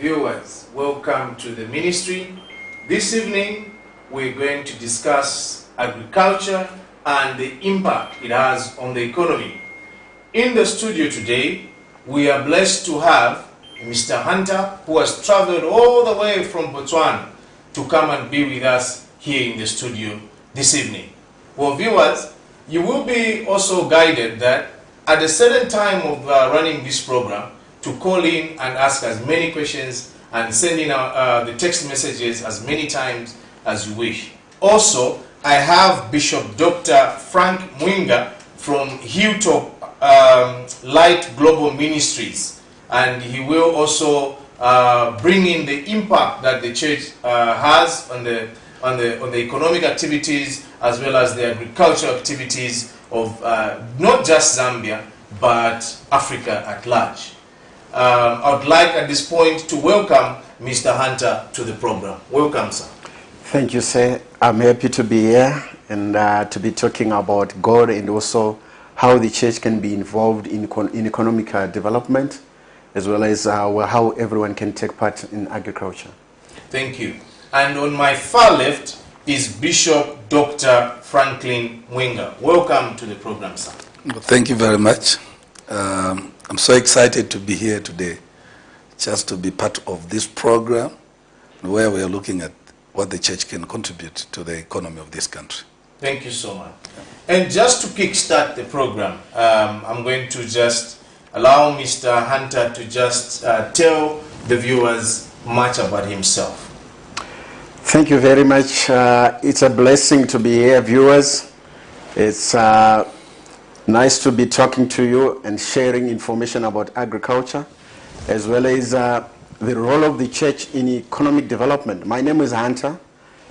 viewers, welcome to the ministry. This evening, we're going to discuss agriculture and the impact it has on the economy. In the studio today, we are blessed to have Mr. Hunter, who has traveled all the way from Botswana to come and be with us here in the studio this evening. Well, viewers, you will be also guided that at a certain time of running this program, to call in and ask as many questions and send in the text messages as many times as you wish. Also, I have Bishop Dr. Frank Mwinga from Hilltop Light Global Ministries, and he will also bring in the impact that the church has on the economic activities as well as the agricultural activities of not just Zambia but Africa at large. I would like at this point to welcome Mr. Hunter to the program. Welcome, sir. Thank you, sir. I'm happy to be here and to be talking about God and also how the church can be involved in economic development, as well as how everyone can take part in agriculture. Thank you. And on my far left is Bishop Dr. Franklin Mwinga. Welcome to the program, sir. Thank you very much. I'm so excited to be here today, just to be part of this program where we are looking at what the church can contribute to the economy of this country. Thank you so much. And just to kickstart the program, I'm going to just allow Mr. Hunter to just tell the viewers much about himself. Thank you very much. It's a blessing to be here, viewers. It's nice to be talking to you and sharing information about agriculture, as well as the role of the church in economic development. My name is Hunter.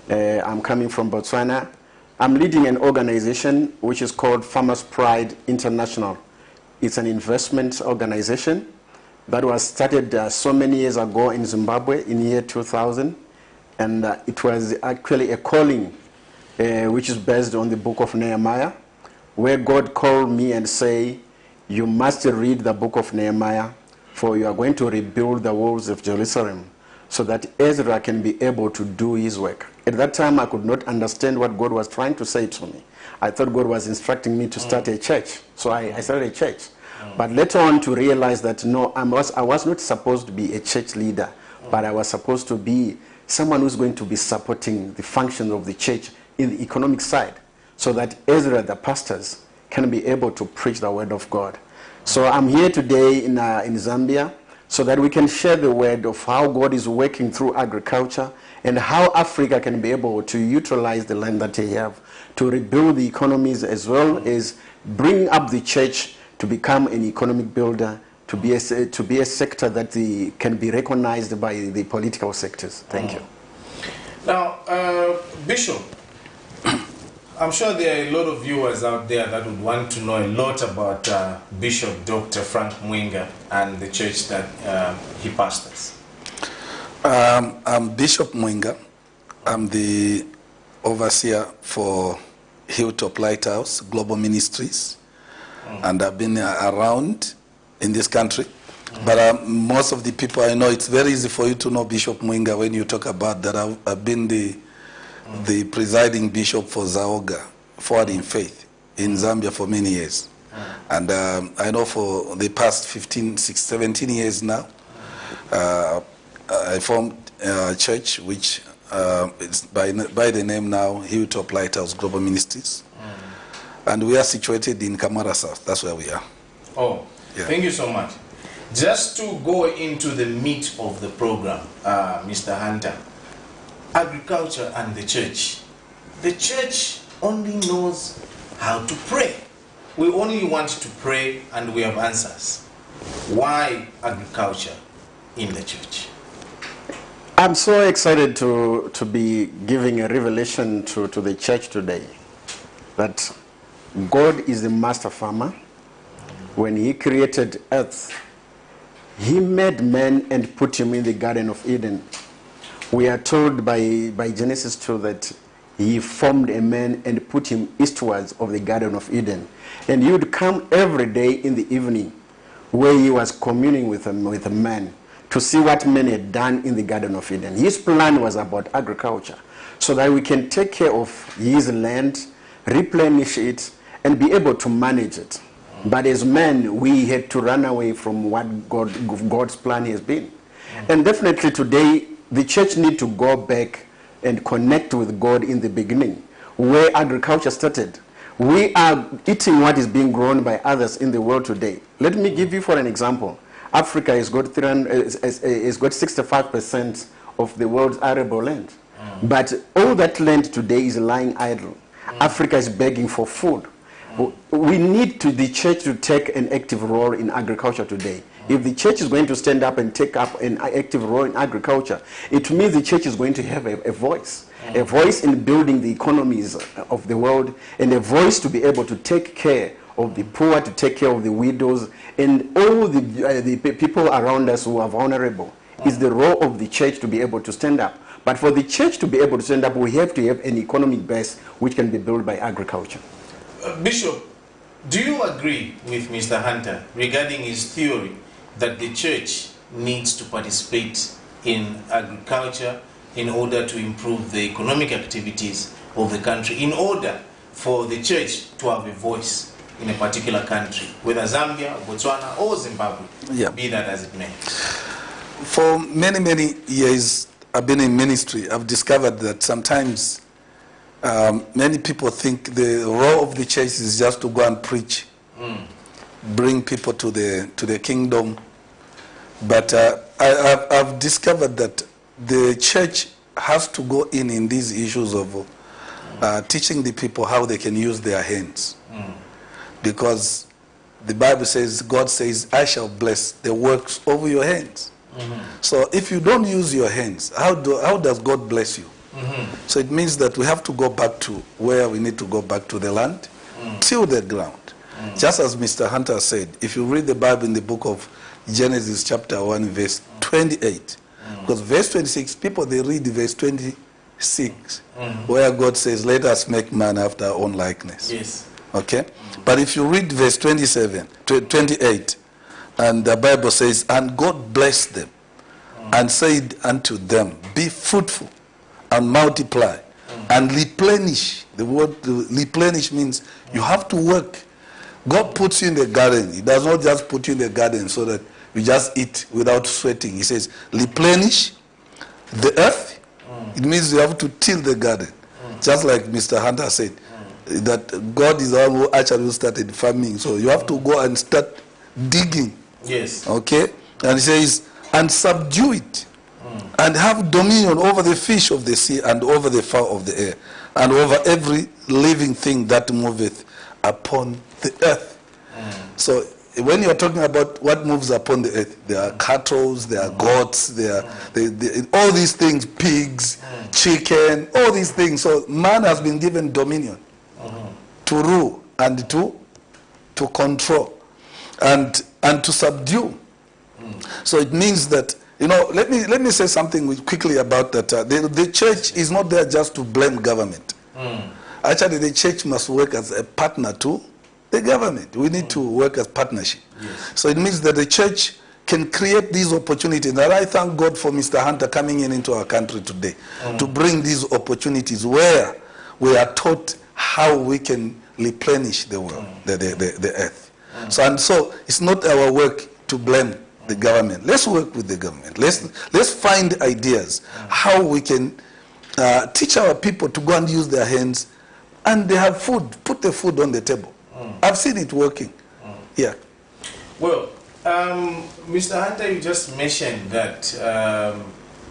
I'm coming from Botswana. I'm leading an organization which is called Farmers Pride International. It's an investment organization that was started so many years ago in Zimbabwe in the year 2000. And it was actually a calling which is based on the book of Nehemiah, where God called me and say, you must read the book of Nehemiah, for you are going to rebuild the walls of Jerusalem, so that Ezra can be able to do his work. At that time, I could not understand what God was trying to say to me. I thought God was instructing me to start a church, so I started a church. But later on to realize that no, I was not supposed to be a church leader, but I was supposed to be someone who's going to be supporting the function of the church in the economic side, so that Ezra, the pastors, can be able to preach the word of God. So I'm here today in Zambia so that we can share the word of how God is working through agriculture and how Africa can be able to utilize the land that they have to rebuild the economies, as well as bring up the church to become an economic builder, to be a sector that can be recognized by the political sectors. Thank you. Now, Bishop, I'm sure there are a lot of viewers out there that would want to know a lot about Bishop Dr. Frank Mwinga and the church that he pastors. I'm Bishop Mwinga. I'm the overseer for Hilltop Lighthouse Global Ministries, and I've been around in this country. But most of the people I know, it's very easy for you to know Bishop Mwinga when you talk about that. I've been the presiding bishop for Zaoga, Forward in Faith, in Zambia for many years. And I know for the past 17 years now, I formed a church which is by the name now Hilltop Lighthouse Global Ministries. And we are situated in Kamara South. That's where we are. Oh, yeah. Thank you so much. Just to go into the meat of the program, Mr. Hunter, agriculture and the church. The church only knows how to pray. We only want to pray and we have answers. Why agriculture in the church? I'm so excited to be giving a revelation to the church today, that God is the master farmer. When he created earth, he made man and put him in the Garden of Eden. We are told by Genesis 2 that he formed a man and put him eastwards of the Garden of Eden. And he would come every day in the evening, where he was communing with a man, to see what man had done in the Garden of Eden. His plan was about agriculture, so that we can take care of his land, replenish it, and be able to manage it. But as men, we had to run away from what God's plan has been. And definitely today, the church needs to go back and connect with God in the beginning, where agriculture started. We are eating what is being grown by others in the world today. Let me give you for an example. Africa has got 65% of the world's arable land. But all that land today is lying idle. Africa is begging for food. We need the church to take an active role in agriculture today. If the church is going to stand up and take up an active role in agriculture, it means the church is going to have a voice in building the economies of the world, and a voice to be able to take care of the poor, to take care of the widows, and all the people around us who are vulnerable. It's the role of the church to be able to stand up. But for the church to be able to stand up, we have to have an economic base which can be built by agriculture. Bishop, do you agree with Mr. Hunter regarding his theory that the church needs to participate in agriculture in order to improve the economic activities of the country, in order for the church to have a voice in a particular country, whether Zambia, Botswana, or Zimbabwe, be that as it may? For many, many years I've been in ministry, I've discovered that sometimes many people think the role of the church is just to go and preach, bring people to the kingdom. But I've discovered that the church has to go in these issues of teaching the people how they can use their hands. Because the Bible says, God says, I shall bless the works of your hands. So if you don't use your hands, how does God bless you? So it means that we have to go back to where we need to go back to the land, till the ground. Just as Mr. Hunter said, if you read the Bible in the book of Genesis chapter 1, verse 28, because verse 26, people, they read verse 26, where God says, let us make man after our own likeness. Yes. Okay? But if you read verse 28, and the Bible says, and God blessed them, and said unto them, be fruitful, and multiply, and replenish. The word replenish means you have to work. God puts you in the garden. He does not just put you in the garden so that you just eat without sweating. He says, replenish the earth. It means you have to till the garden. Just like Mr. Hunter said, that God is the one who actually started farming. So you have to go and start digging. Yes. Okay? And he says, and subdue it, and have dominion over the fish of the sea, and over the fowl of the air, and over every living thing that moveth upon the earth. So when you're talking about what moves upon the earth, there are cattle, there are goats, there are all these things, pigs, chicken, all these things. So man has been given dominion to rule and to control and to subdue. So it means that, you know, let me say something quickly about that. The church is not there just to blame government. Actually, the church must work as a partner to the government. We need to work as partnership. Yes. So it means that the church can create these opportunities. And I thank God for Mr. Hunter coming into our country today to bring these opportunities where we are taught how we can replenish the world, the earth. So it's not our work to blame the government. Let's work with the government. Let's find ideas how we can teach our people to go and use their hands, and they have food. Put the food on the table. I've seen it working. Yeah. Well, Mr. Hunter, you just mentioned that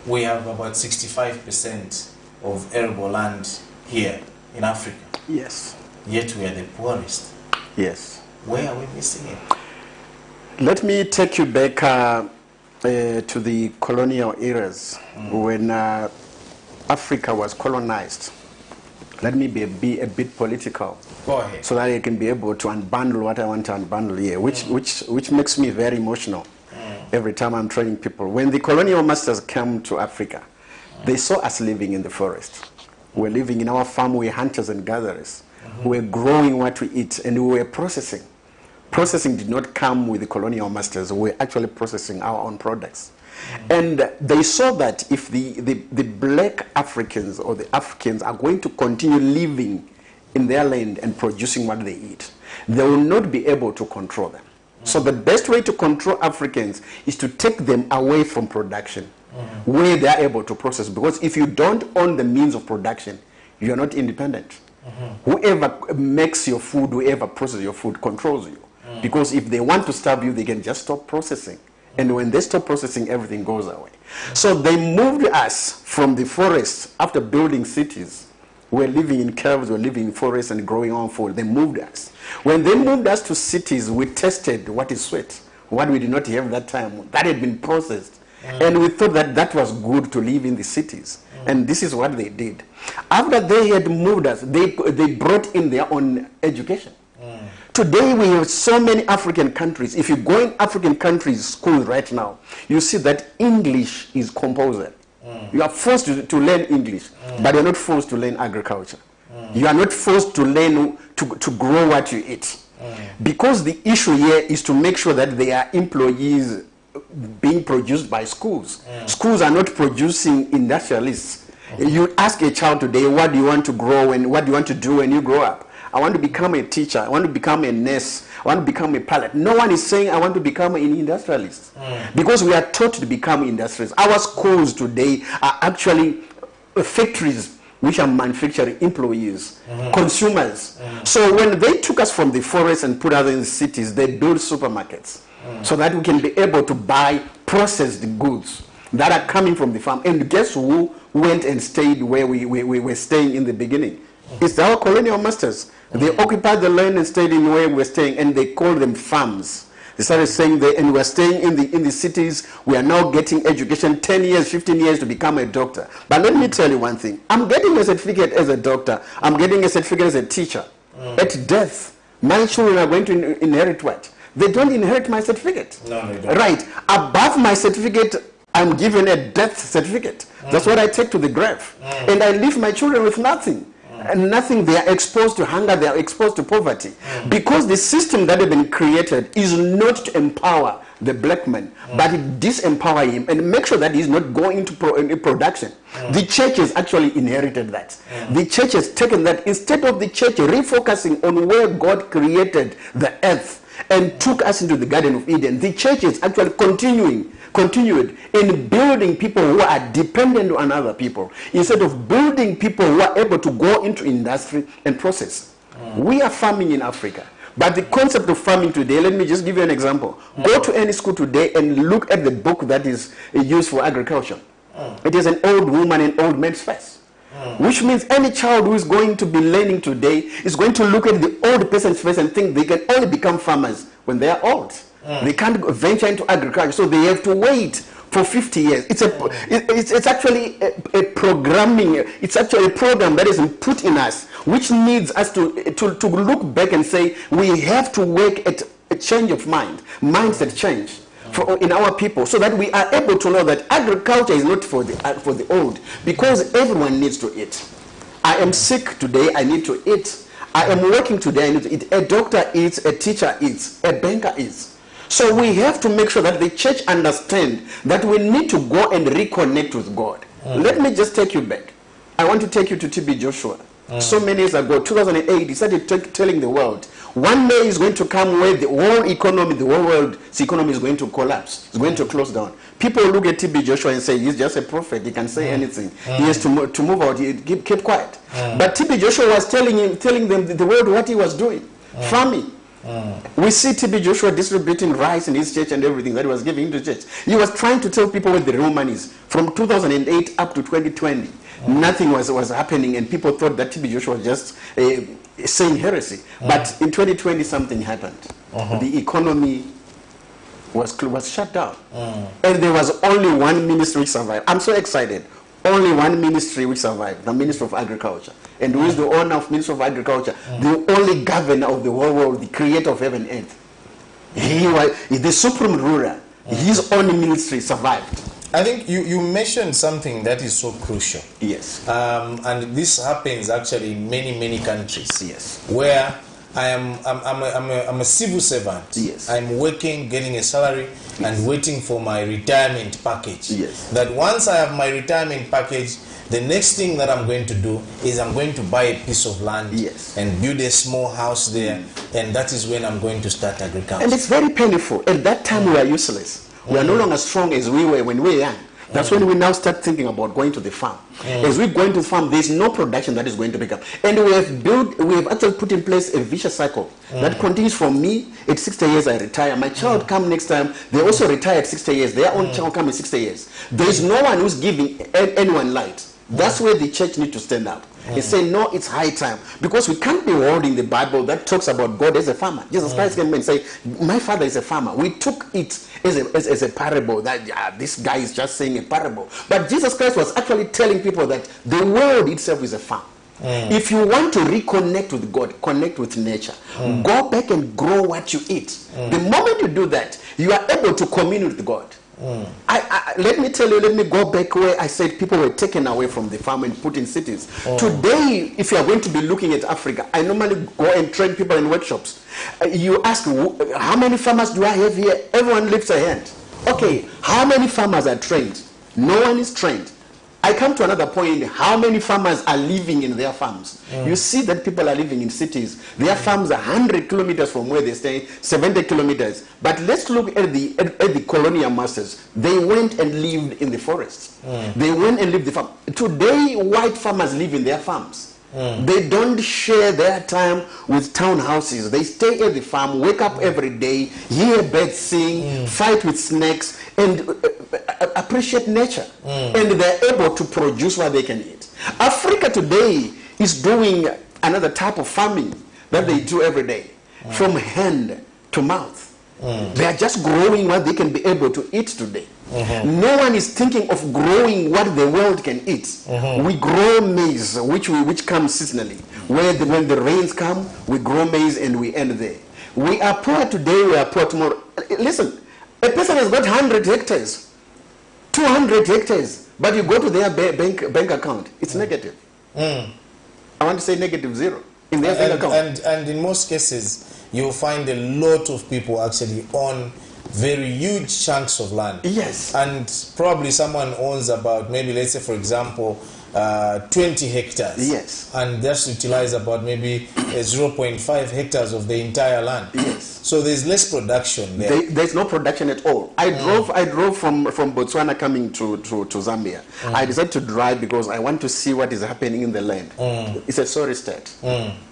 we have about 65% of arable land here in Africa. Yes. Yet we are the poorest. Yes. Where are we missing it? Let me take you back to the colonial eras when Africa was colonized. Let me be a bit political. Go ahead. So that I can be able to unbundle what I want to unbundle here, which makes me very emotional every time I'm training people. When the colonial masters came to Africa, they saw us living in the forest. We were living in our farm, we were hunters and gatherers. We were growing what we eat, and we were processing. Processing did not come with the colonial masters. We were actually processing our own products. And they saw that if the black Africans or the Africans are going to continue living in their land and producing what they eat, they will not be able to control them. So the best way to control Africans is to take them away from production, where they are able to process. Because if you don't own the means of production, you are not independent. Whoever makes your food, whoever processes your food controls you. Because if they want to starve you, they can just stop processing. And when they stop processing, everything goes away. So they moved us from the forests after building cities. We're living in caves, we're living in forests and growing on food. They moved us. When they moved us to cities, we tested what is sweat, what we did not have that time. That had been processed. And we thought that that was good to live in the cities. And this is what they did. After they had moved us, they brought in their own education. Today we have so many African countries. If you go in African countries' schools right now, you see that English is compulsory. You are forced to learn English, but you're not forced to learn agriculture. You are not forced to learn to grow what you eat. Because the issue here is to make sure that there are employees being produced by schools. Schools are not producing industrialists. You ask a child today, what do you want to grow and what do you want to do when you grow up? I want to become a teacher. I want to become a nurse. I want to become a pilot. No one is saying I want to become an industrialist. Because we are taught to become industrialists. Our schools today are actually factories which are manufacturing employees, consumers. So when they took us from the forest and put us in the cities, they built supermarkets so that we can be able to buy processed goods that are coming from the farm. And guess who went and stayed where we were staying in the beginning? It's our colonial masters. They occupied the land and stayed in where we were staying, and they called them farms. They started saying that, and we're staying in the cities. We are now getting education, 10 years, 15 years to become a doctor. But let me tell you one thing. I'm getting a certificate as a doctor. I'm getting a certificate as a teacher. At death, my children are going to inherit what? They don't inherit my certificate. No, they don't. Right. Above my certificate, I'm given a death certificate. That's what I take to the grave. And I leave my children with nothing. And nothing. They are exposed to hunger, they are exposed to poverty. Because the system that has been created is not to empower the black man, but it disempower him and make sure that he's not going into production. The church has actually inherited that. The church has taken that. Instead of the church refocusing on where God created the earth and took us into the Garden of Eden, the church is actually continued in building people who are dependent on other people instead of building people who are able to go into industry and process. We are farming in Africa, but the concept of farming today, let me just give you an example. Go to any school today and look at the book that is used for agriculture. It is an old woman and old man's face. Which means any child who is going to be learning today is going to look at the old person's face and think they can only become farmers when they are old. They can't venture into agriculture, so they have to wait for 50 years. It's actually a programming. It's actually a program that is put in us, which needs us to look back and say we have to work at a change of mindset change in our people, so that we are able to know that agriculture is not for the old, because everyone needs to eat. I am sick today, I need to eat. I am working today, I need to eat. A doctor eats, a teacher eats, a banker eats. So we have to make sure that the church understands that we need to go and reconnect with God. Let me just take you back. I want to take you to TB Joshua. So many years ago, 2008, he started telling the world, one day is going to come where the whole economy, the whole world's economy is going to collapse. It's going to close down. People look at TB Joshua and say, he's just a prophet. He can say anything. He has to move out. He keep quiet. But TB Joshua was telling them the world what he was doing. Farming. We see TB Joshua distributing rice in his church and everything that he was giving to church. He was trying to tell people where the real money is. From 2008 up to 2020, nothing was happening, and people thought that TB Joshua was just saying heresy. But in 2020, something happened. The economy was shut down. And there was only one ministry which survived. I'm so excited. Only one ministry which survived, the Ministry of Agriculture. And who is the owner of Ministry of Agriculture? The only governor of the whole world, the creator of heaven and earth. He was the supreme ruler. His own ministry survived. I think you mentioned something that is so crucial. Yes. And this happens actually in many countries. Yes. Where I'm a civil servant. Yes. I'm working, getting a salary, and waiting for my retirement package. Yes. That once I have my retirement package, the next thing that I'm going to do is I'm going to buy a piece of land, yes, and build a small house there, and that is when I'm going to start agriculture. And it's very painful. At that time we are useless. We are no longer strong as we were when we were young. That's when we now start thinking about going to the farm. As we go into the farm, there's no production that is going to pick up. And we have actually put in place a vicious cycle that continues from me. At 60 years, I retire. My child come next time. They also retire at 60 years. Their own child come at 60 years. There's no one who's giving anyone light. That's where the church needs to stand up and say, no, it's high time. Because we can't be holding the Bible that talks about God as a farmer. Jesus Christ came and say, my father is a farmer. We took it as a parable, that this guy is just saying a parable. But Jesus Christ was actually telling people that the world itself is a farm. If you want to reconnect with God, connect with nature. Go back and grow what you eat. The moment you do that, you are able to commune with God. Let me tell you, let me go back where I said people were taken away from the farm and put in cities. Today, if you are going to be looking at Africa, I normally go and train people in workshops. You ask, how many farmers do I have here? Everyone lifts a hand. Okay, how many farmers are trained? No one is trained. I come to another point. How many farmers are living in their farms? You see that people are living in cities. Their farms are 100 kilometers from where they stay, 70 kilometers. But let's look at the colonial masters. They went and lived in the forests. They went and lived the farm. Today, white farmers live in their farms. They don't share their time with townhouses. They stay at the farm, wake up every day, hear birds sing, fight with snakes, and appreciate nature. And they're able to produce what they can eat. Africa today is doing another type of farming that they do every day, from hand to mouth. They are just growing what they can be able to eat today. No one is thinking of growing what the world can eat. We grow maize, which comes seasonally. When the rains come, we grow maize and we end there. We are poor today, we are poor tomorrow. Listen, a person has got 100 hectares, 200 hectares, but you go to their bank account, it's negative. I want to say negative zero in their bank account. And in most cases, you'll find a lot of people actually own very huge chunks of land. Yes. And probably someone owns about, maybe let's say for example, 20 hectares. Yes. And just utilize about maybe 0.5 hectares of the entire land. Yes. So there's less production there. There's no production at all. I drove from Botswana coming to Zambia. I decided to drive because I want to see what is happening in the land. It's a sorry state.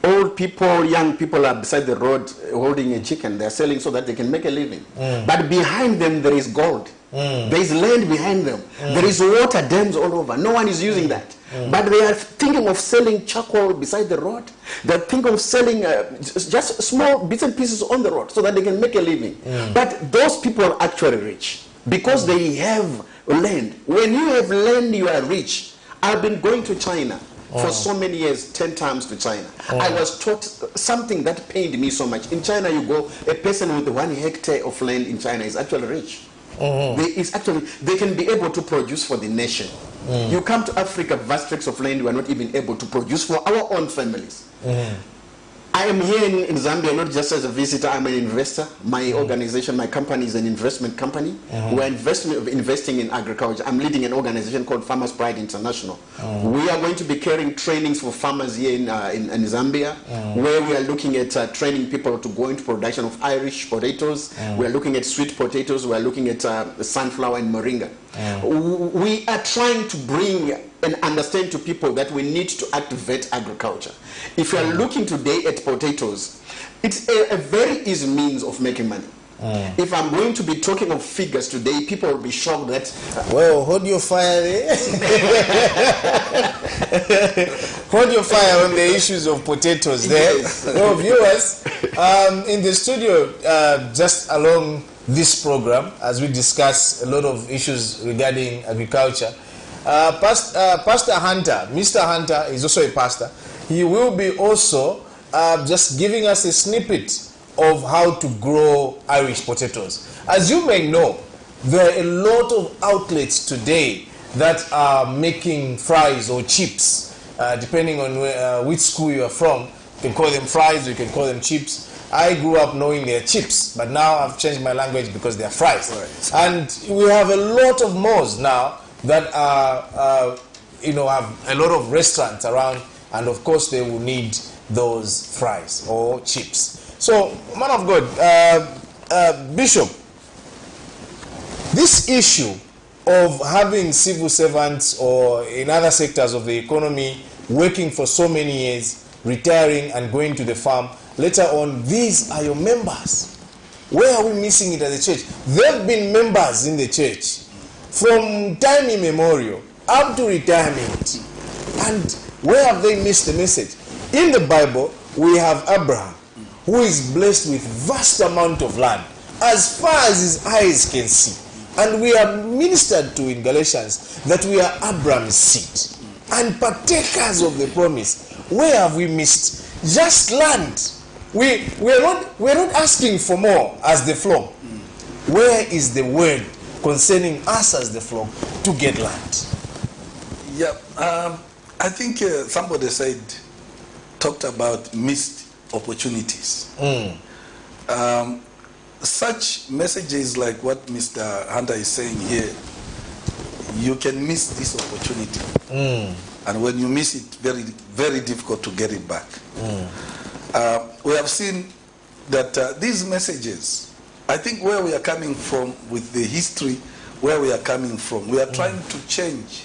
Old people, young people are beside the road holding a chicken. They're selling so that they can make a living. But behind them there is gold. There is land behind them. There is water dams all over. No one is using that. But they are thinking of selling charcoal beside the road. They're thinking of selling just small bits and pieces on the road so that they can make a living. But those people are actually rich because they have land. When you have land, you are rich. I've been going to China for so many years, 10 times to China. I was taught something that pained me so much. In China, you go, a person with 1 hectare of land in China is actually rich. They can be able to produce for the nation. You come to Africa, vast tracts of land, we are not even able to produce for our own families. I am here in Zambia not just as a visitor, I'm an investor. My organization, my company is an investment company. We're investing in agriculture. I'm leading an organization called Farmers Pride International. We are going to be carrying trainings for farmers here in Zambia, where we are looking at training people to go into production of Irish potatoes. We are looking at sweet potatoes. We are looking at sunflower and moringa. We are trying to bring and understand to people that we need to activate agriculture. If you are looking today at potatoes, it's a very easy means of making money. If I'm going to be talking of figures today, people will be shocked that... well, hold your fire there. Hold your fire on the issues of potatoes there. Yes. Well, viewers, in the studio, just along this program, as we discuss a lot of issues regarding agriculture, Pastor Hunter, Mr. Hunter is also a pastor. He will be also just giving us a snippet of how to grow Irish potatoes. As you may know, there are a lot of outlets today that are making fries or chips, depending on which school you are from. You can call them fries, you can call them chips. I grew up knowing they're chips, but now I've changed my language because they're fries. Right. And we have a lot of malls now that are, have a lot of restaurants around, and of course they will need those fries or chips. So, man of God, Bishop, this issue of having civil servants or in other sectors of the economy working for so many years, retiring and going to the farm, later on, these are your members. Where are we missing it at the church? They've been members in the church from time immemorial up to retirement. And where have they missed the message? In the Bible, we have Abraham, who is blessed with vast amount of land, as far as his eyes can see. And we are ministered to in Galatians that we are Abraham's seed and partakers of the promise. Where have we missed? Just land. We're not asking for more as the flock. Where is the word concerning us as the flock to get land? Yeah, I think somebody talked about missed opportunities. Such messages like what Mr. Hunter is saying here, you can miss this opportunity. And when you miss it, very, very difficult to get it back. We have seen that these messages, I think where we are coming from with the history, where we are coming from, we are trying to change.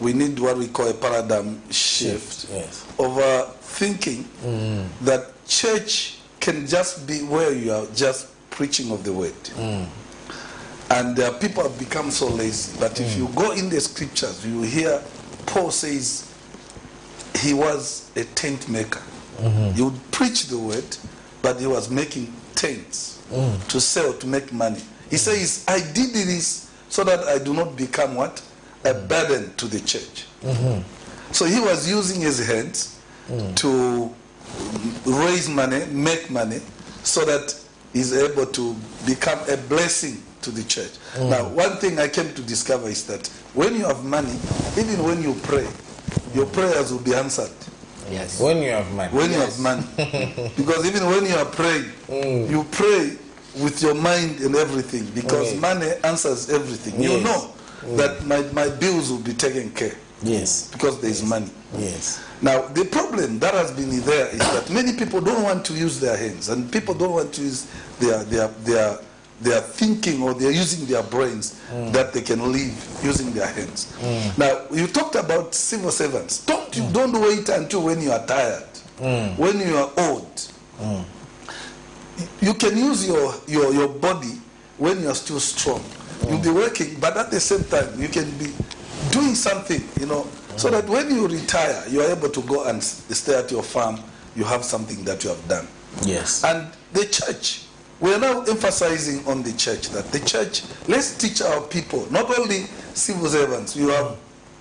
We need what we call a paradigm shift of thinking that church can just be where you are just preaching of the word. And people have become so lazy. But if you go in the scriptures, you hear Paul says he was a tent maker. He would preach the word, but he was making tents to sell, to make money. He says, I did this so that I do not become what? A burden to the church. So he was using his hands to raise money, make money, so that he's able to become a blessing to the church. Now, one thing I came to discover is that when you have money, even when you pray, your prayers will be answered. Yes. When you have money. When you have money. Because even when you are praying, you pray with your mind and everything, because money answers everything. You know that my bills will be taken care. Yes. Because there is money. Yes. Now, the problem that has been there is that many people don't want to use their hands, and people don't want to use their thinking, or they're using their brains that they can live using their hands. Now, you talked about civil servants. Don't wait until when you are tired, when you are old. You can use your body when you are still strong. You'll be working, but at the same time, you can be doing something, so that when you retire, you are able to go and stay at your farm. You have something that you have done. Yes. And the church, we are now emphasizing on the church, that the church, let's teach our people, not only civil servants, you have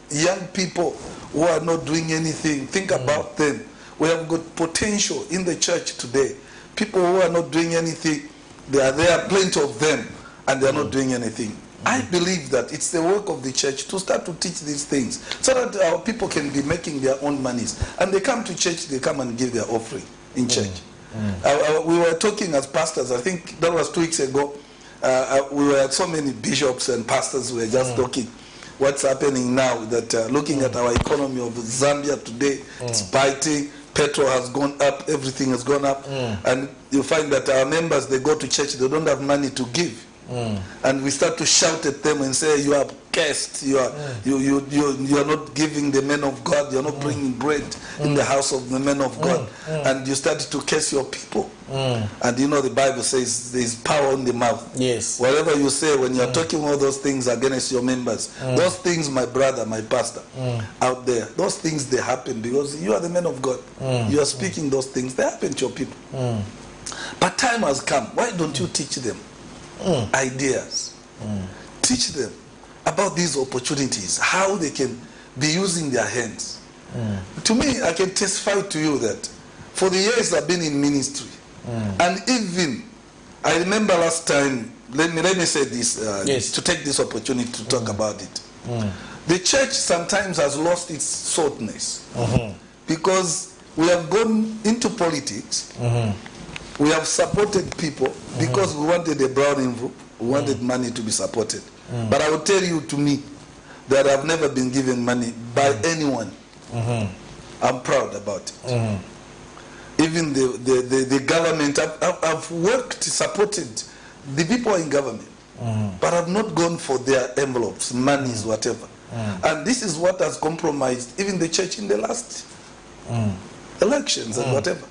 young people who are not doing anything. Think about them. We have got potential in the church today. People who are not doing anything, there are plenty of them, and they are not doing anything. I believe that it's the work of the church to start to teach these things, so that our people can be making their own monies. And they come to church, they come and give their offering in church. We were talking as pastors, I think that was 2 weeks ago. We were so many bishops and pastors who were just talking what's happening now, that looking at our economy of Zambia today, it's biting. Petrol has gone up, everything has gone up. And you find that our members, they go to church, they don't have money to give. And we start to shout at them and say, you are cursed, you are not giving the men of God, you are not bringing bread in the house of the men of God. And you start to curse your people. And the Bible says there is power in the mouth. Yes. Whatever you say, when you are talking all those things against your members, those things, my brother, my pastor, out there, those things, they happen because you are the men of God. You are speaking those things, they happen to your people. But time has come. Why don't you teach them ideas? Teach them about these opportunities, how they can be using their hands. To me, I can testify to you that for the years I've been in ministry, and even I remember last time, let me say this, to take this opportunity to talk about it. The church sometimes has lost its saltness, because we have gone into politics. We have supported people because we wanted a brown envelope. We wanted money to be supported. But I will tell you, to me, that I've never been given money by anyone. I'm proud about it. Even the government, I've worked, supported the people in government, but I've not gone for their envelopes, monies, whatever. And this is what has compromised even the church in the last elections and whatever.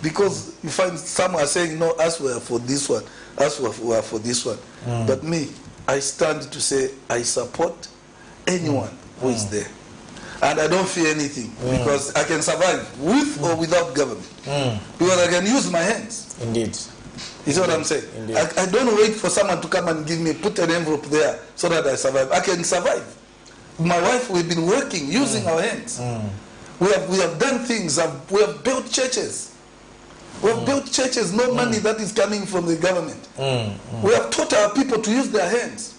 Because you find some are saying, no, us were for this one, us were for this one. But me, I stand to say I support anyone who is there. And I don't fear anything because I can survive with or without government. Because I can use my hands. Indeed. You see what I'm saying? I don't wait for someone to come and give me, put an envelope there so that I survive. I can survive. My wife, we've been working, using our hands. We have done things. We have built churches. We have built churches, no money that is coming from the government. We have taught our people to use their hands.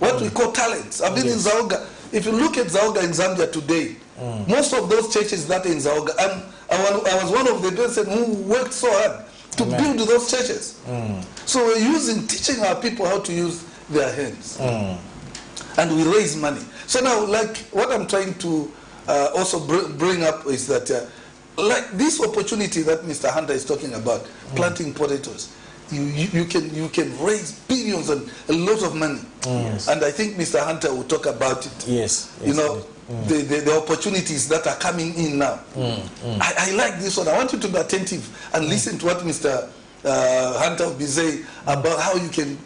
What we call talents. I've been in Zaoga. If you look at Zaoga in Zambia today, most of those churches that are in Zaoga, I was one of the person who worked so hard to build those churches. So we're teaching our people how to use their hands. And we raise money. So now, like, what I'm trying to also bring up is that, like this opportunity that Mr. Hunter is talking about, planting potatoes, you can raise billions and a lot of money. And I think Mr. Hunter will talk about it. You know, the opportunities that are coming in now. I like this one. I want you to be attentive and listen to what Mr. Hunter will be saying about how you can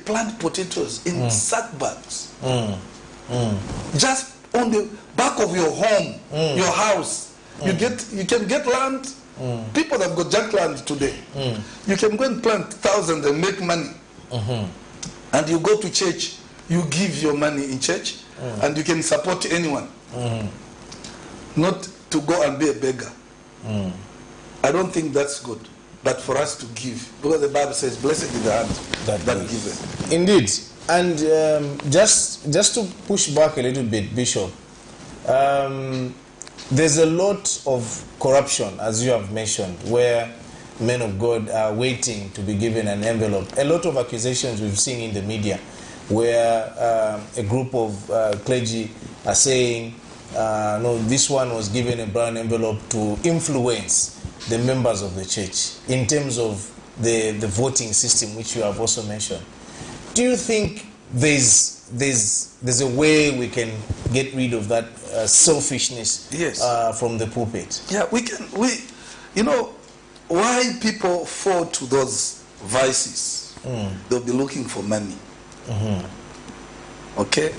plant potatoes in sack bags. Just on the back of your home, your house. You can get land. People that have got junk land today. You can go and plant thousands and make money. And you go to church, you give your money in church, and you can support anyone. Not to go and be a beggar. I don't think that's good. But for us to give, because the Bible says, blessed is the hand that giveth. Indeed. And just to push back a little bit, Bishop, there's a lot of corruption, as you have mentioned, where men of God are waiting to be given an envelope. A lot of accusations we've seen in the media where a group of clergy are saying, no, this one was given a brown envelope to influence the members of the church in terms of the voting system, which you have also mentioned. Do you think there's a way we can get rid of that selfishness from the pulpit? Yeah, we can. You know, why people fall to those vices? They'll be looking for money. Okay?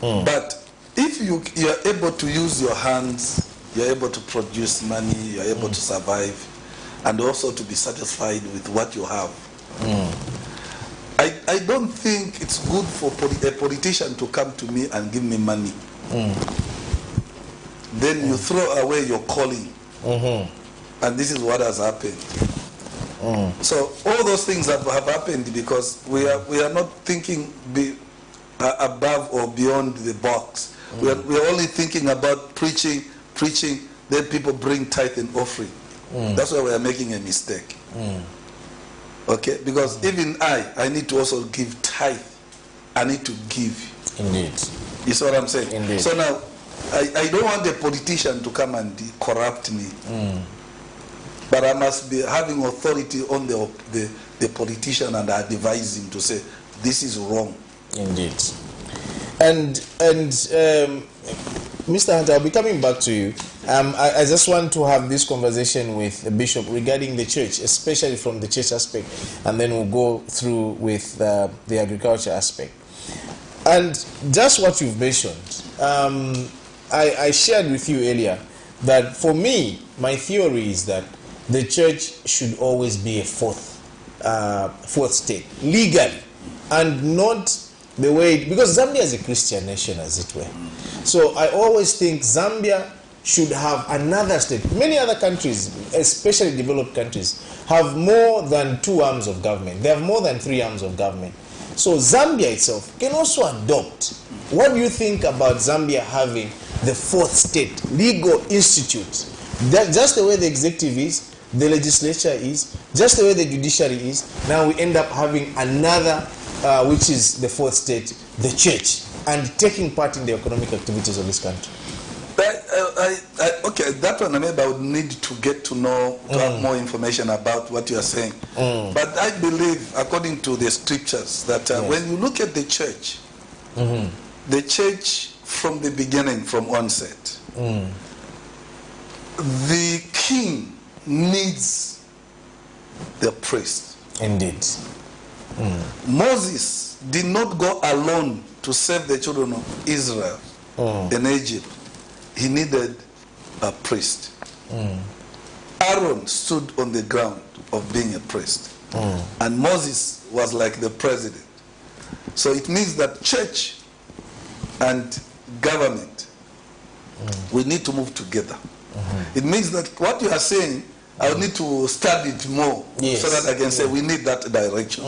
But if you're able to use your hands, you're able to produce money, you're able to survive, and also to be satisfied with what you have. I don't think it's good for a politician to come to me and give me money. Then you throw away your calling. And this is what has happened. So all those things have happened because we are not thinking above or beyond the box. We are only thinking about preaching, then people bring tithe and offering. That's why we are making a mistake. Okay, because even I need to also give tithe. I need to give. Indeed. You see what I'm saying? Indeed. So now, I don't want a politician to come and corrupt me. But I must be having authority on the politician, and I advise him to say, this is wrong. Indeed. And Mr. Hunter, I'll be coming back to you. I just want to have this conversation with the Bishop regarding the church, especially from the church aspect, and then we'll go through with the agriculture aspect. And just what you've mentioned, I shared with you earlier that for me, my theory is that the church should always be a fourth state, legally, and not the way, because Zambia is a Christian nation, as it were. So I always think Zambia should have another state. Many other countries, especially developed countries, have more than 2 arms of government. They have more than 3 arms of government. So Zambia itself can also adopt. What do you think about Zambia having the 4th state, legal institute That just the way the executive is, the legislature is, just the way the judiciary is, now we end up having another, which is the fourth state, the church, and taking part in the economic activities of this country. Okay, that one maybe I would need to get to know, to have more information about what you are saying. But I believe, according to the scriptures, that when you look at the church from the beginning, from onset, the king needs the priest. Indeed. Moses did not go alone to save the children of Israel in Egypt. He needed a priest. Aaron stood on the ground of being a priest. And Moses was like the president. So it means that church and government, we need to move together. It means that what you are saying, I need to study it more so that I can say we need that direction.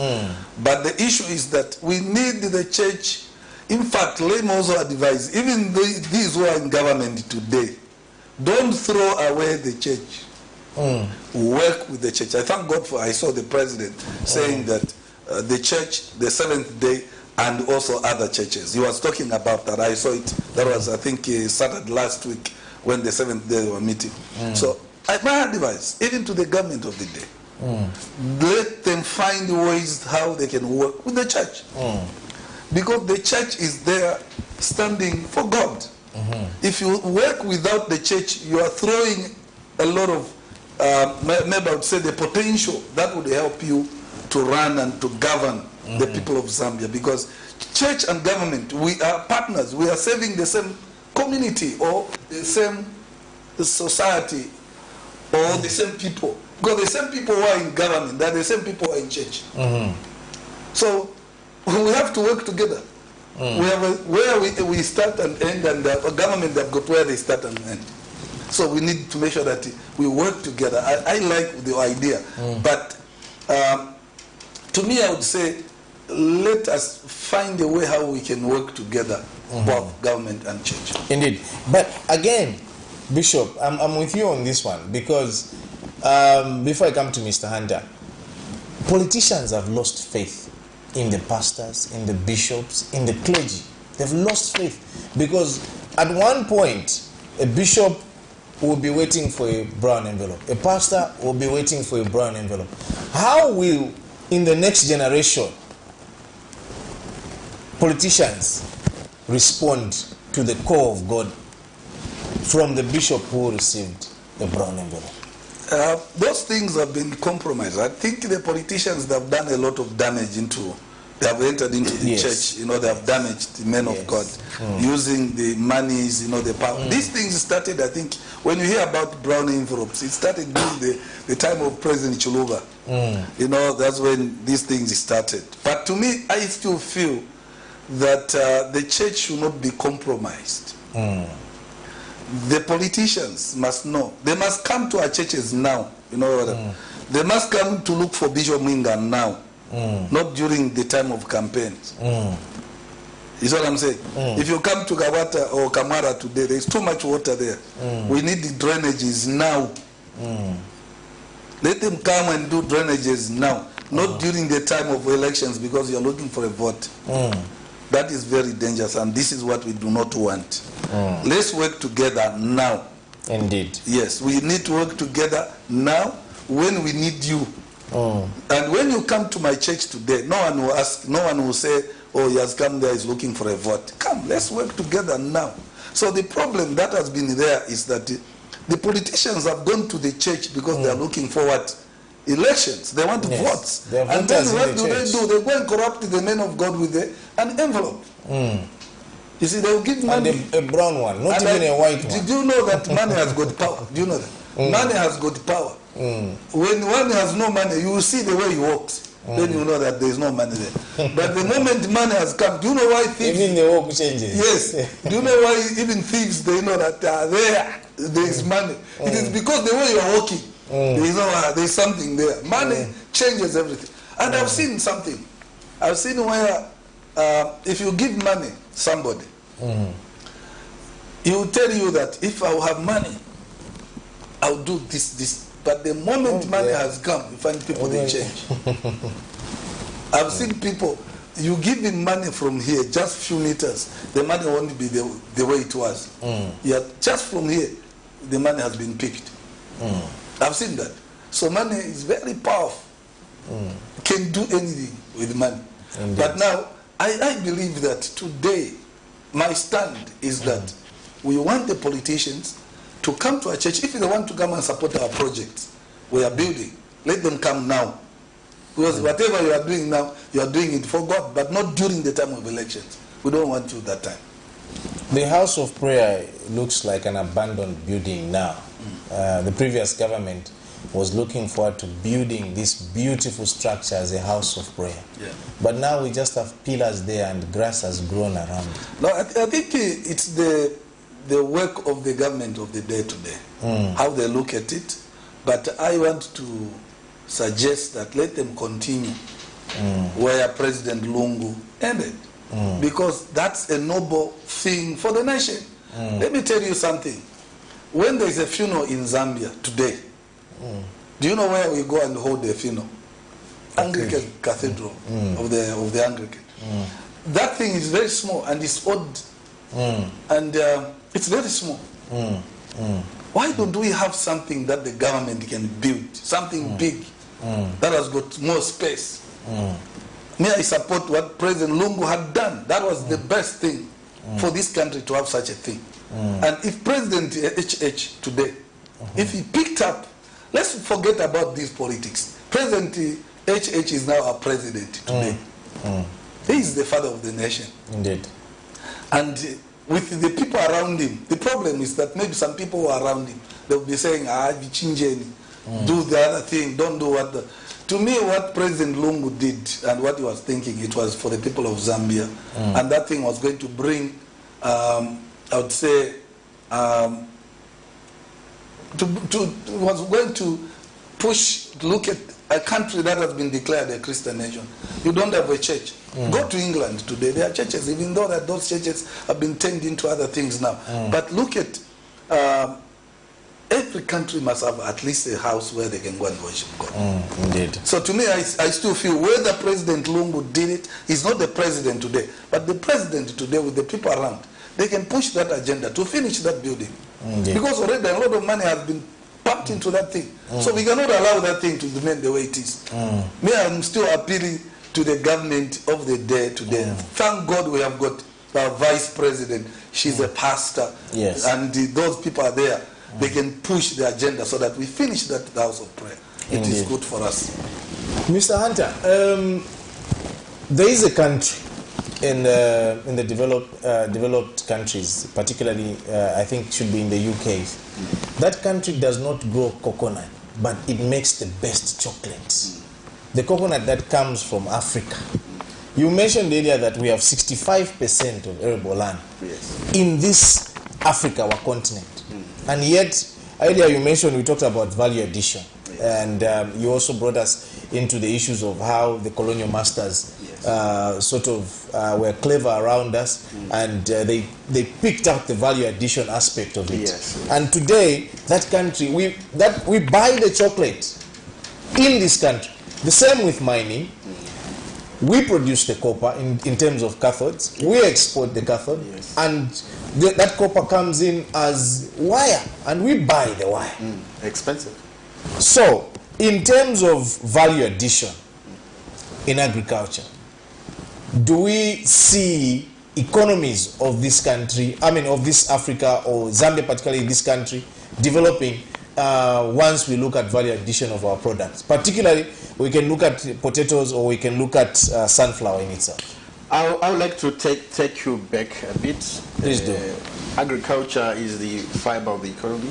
But the issue is that we need the church. In fact, let me also advise, even these who are in government today, don't throw away the church. Work with the church. I thank God for, I saw the president saying that the church, the Seventh Day, and also other churches. He was talking about that. I saw it. That was, I think, started last week when the Seventh Day were meeting. So my advice, even to the government of the day, let them find ways how they can work with the church. Because the church is there standing for God. If you work without the church, you are throwing a lot of, maybe I would say, the potential that would help you to run and to govern the people of Zambia. Because church and government, we are partners. We are serving the same community or the same society or the same people. Because the same people who are in government, they're the same people who are in church. So we have to work together. We have where we start and end, and the government have got where they start and end. So we need to make sure that we work together. I like the idea, but to me, I would say, let us find a way how we can work together, both government and church. Indeed. But again, Bishop, I'm with you on this one, because before I come to Mr. Hunter, politicians have lost faith in the pastors, in the bishops, in the clergy. They've lost faith, because at one point, a bishop will be waiting for a brown envelope. A pastor will be waiting for a brown envelope. How will, in the next generation, politicians respond to the call of God from the bishop who received the brown envelope? Those things have been compromised. I think the politicians, they have done a lot of damage they have entered into the church, they have damaged the men of God, using the monies, the power. These things started, I think, when you hear about brown envelopes, it started during the time of President Chuluba. That's when these things started. But to me, I still feel that the church should not be compromised. The politicians must know. They must come to our churches now. They must come to look for Bishop Mwinga now, not during the time of campaigns. You see what I'm saying? If you come to Gawata or Kamara today, there's too much water there. We need the drainages now. Let them come and do drainages now, not during the time of elections, because you're looking for a vote. That is very dangerous, and this is what we do not want. Let's work together now. Indeed. Yes, we need to work together now when we need you. And when you come to my church today, no one will ask, no one will say, oh, he has come there, he's looking for a vote. Come, let's work together now. So the problem that has been there is that the politicians have gone to the church because they are looking forward elections. They want votes. And then what do they do? They go and corrupt the men of God with an envelope. You see, they will give money. And a brown one, not even a white one. Did you know that money has got power? Do you know that? Money has got power. When one has no money, you will see the way he walks. Then you know that there is no money there. But the moment money has come, do you know why thieves... Even the walk changes. Yes. Do you know why even thieves, they know that there is money? It is because the way you are walking, there is something there. Money changes everything. And I've seen something. I've seen where if you give money somebody, he will tell you that if I have money, I'll do this. But the moment money has come, you find people, they change. I've seen people, you give them money from here, just few meters, the money won't be the way it was. Yeah, just from here, the money has been picked. I've seen that. So money is very powerful. Can do anything with money. Indeed. But now, I believe that today, my stand is that we want the politicians to come to our church. If they want to come and support our projects we are building, let them come now. Because whatever you are doing now, you are doing it for God, but not during the time of elections. We don't want you that time. The House of Prayer looks like an abandoned building now. The previous government was looking forward to building this beautiful structure as a house of prayer. Yeah. But now we just have pillars there and grass has grown around it. No, I think it's the work of the government of the day today, how they look at it. But I want to suggest that let them continue where President Lungu ended. Because that's a noble thing for the nation. Let me tell you something. When there is a funeral in Zambia today, do you know where we go and hold the funeral? Anglican Cathedral of the Anglican. That thing is very small and it's odd. And it's very small. Why don't we have something that the government can build? Something big that has got more space. May I support what President Lungu had done? That was the best thing for this country to have such a thing. And if President HH today, if he picked up, let's forget about these politics. President HH is now our president today. He is the father of the nation. Indeed. And with the people around him, the problem is that maybe some people who are around him, they'll be saying, do the other thing, don't do what the... To me, what President Lungu did and what he was thinking, it was for the people of Zambia. And that thing was going to bring, I would say, was going to look at a country that has been declared a Christian nation. You don't have a church. Go to England today. There are churches, even though that those churches have been turned into other things now. But look at, every country must have at least a house where they can go and worship God. Indeed. So to me, I still feel whether President Lungu did it, he's not the president today, but the president today with the people around, they can push that agenda to finish that building. Indeed. Because already a lot of money has been pumped into that thing. So we cannot allow that thing to remain the way it is. Me, I'm still appealing to the government of the day today. Thank God we have got our vice president. She's a pastor. Yes. And those people are there. They can push the agenda so that we finish that house of prayer. It is good for us. Mr. Hunter, there is a country in the developed countries, particularly I think it should be in the UK. That country does not grow coconut, but it makes the best chocolates. The coconut that comes from Africa. You mentioned earlier that we have 65% of arable land in this Africa, our continent. And yet, earlier you mentioned, we talked about value addition. And you also brought us into the issues of how the colonial masters were clever around us, and they picked out the value addition aspect of it. And today, that country, we buy the chocolate in this country. The same with mining. We produce the copper in terms of cathodes. We export the cathode, and that copper comes in as wire, and we buy the wire. Expensive. So, in terms of value addition in agriculture, do we see economies of this country, of this Africa or Zambia, particularly this country, developing once we look at value addition of our products? Particularly, we can look at potatoes or we can look at sunflower in itself. I would like to take you back a bit. Please do. Agriculture is the fiber of the economy.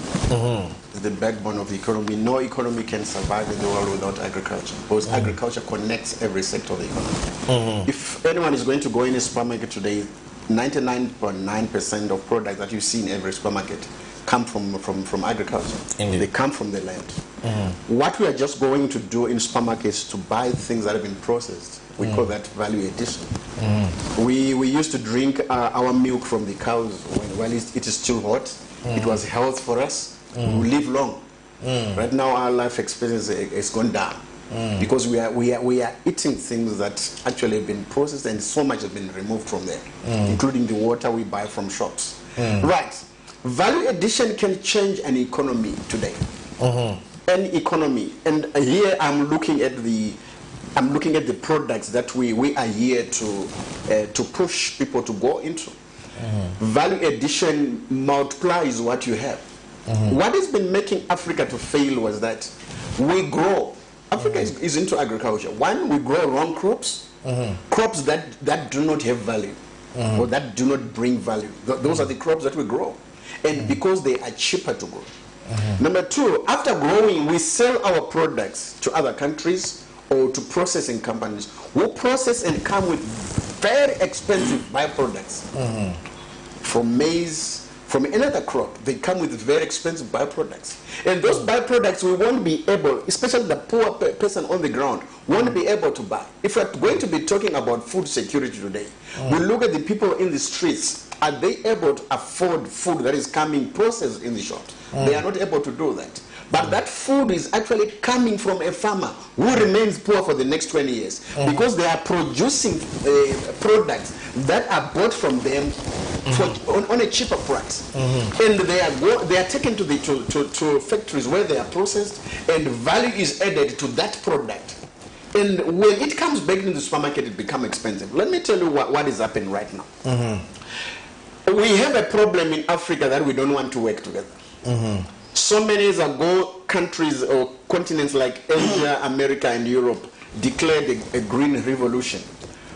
It's the backbone of the economy. No economy can survive in the world without agriculture, because agriculture connects every sector of the economy. If anyone is going to go in a supermarket today, 99.9% of products that you see in every supermarket come from agriculture. Indeed. They come from the land. What we are just going to do in supermarkets to buy things that have been processed, we call that value addition. We used to drink our milk from the cows while it is still hot. It was health for us. We live long. Right now, our life expectancy has gone down because we are eating things that actually have been processed, and so much has been removed from there, including the water we buy from shops. Right. Value addition can change an economy today. An economy, and here I'm looking at the products that we are here to push people to go into. Value addition multiplies what you have. What has been making Africa to fail was that we grow. Africa is into agriculture. One, we grow wrong crops, crops that do not have value or that do not bring value. Those are the crops that we grow, and because they are cheaper to grow. Number two, after growing, we sell our products to other countries or to processing companies who process and come with very expensive byproducts. From maize, from another crop, they come with very expensive byproducts. And those byproducts we won't be able, especially the poor person on the ground, won't be able to buy. If we're going to be talking about food security today, we look at the people in the streets. Are they able to afford food that is coming processed in the shops? They are not able to do that. But that food is actually coming from a farmer who remains poor for the next 20 years because they are producing products that are bought from them on a cheaper price. And they are taken to factories where they are processed, and value is added to that product. And when it comes back in the supermarket, it becomes expensive. Let me tell you what is happening right now. We have a problem in Africa that we don't want to work together. So many years ago, countries or continents like Asia, America, and Europe declared a green revolution,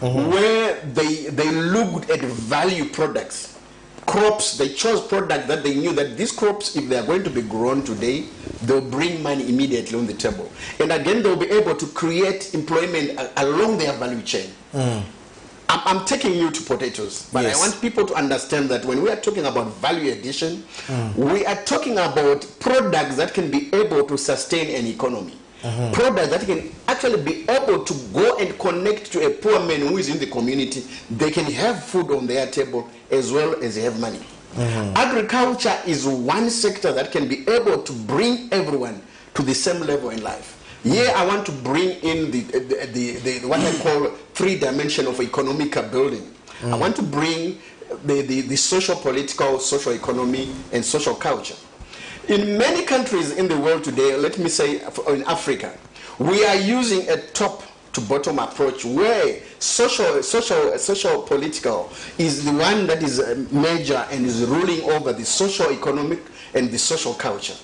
where they looked at value products, crops. They chose products that they knew that these crops, if they are going to be grown today, they'll bring money immediately on the table. And again, they'll be able to create employment along their value chain. I'm taking you to potatoes, but I want people to understand that when we are talking about value addition, we are talking about products that can be able to sustain an economy. Products that can actually be able to go and connect to a poor man who is in the community. They can have food on their table as well as they have money. Agriculture is one sector that can be able to bring everyone to the same level in life. Here I want to bring in the what I call 3 dimension of economic building. I want to bring the social, political, social economy, and social culture. In many countries in the world today, let me say in Africa, we are using a top to bottom approach where social political is the one that is major and is ruling over the social economic and the social culture.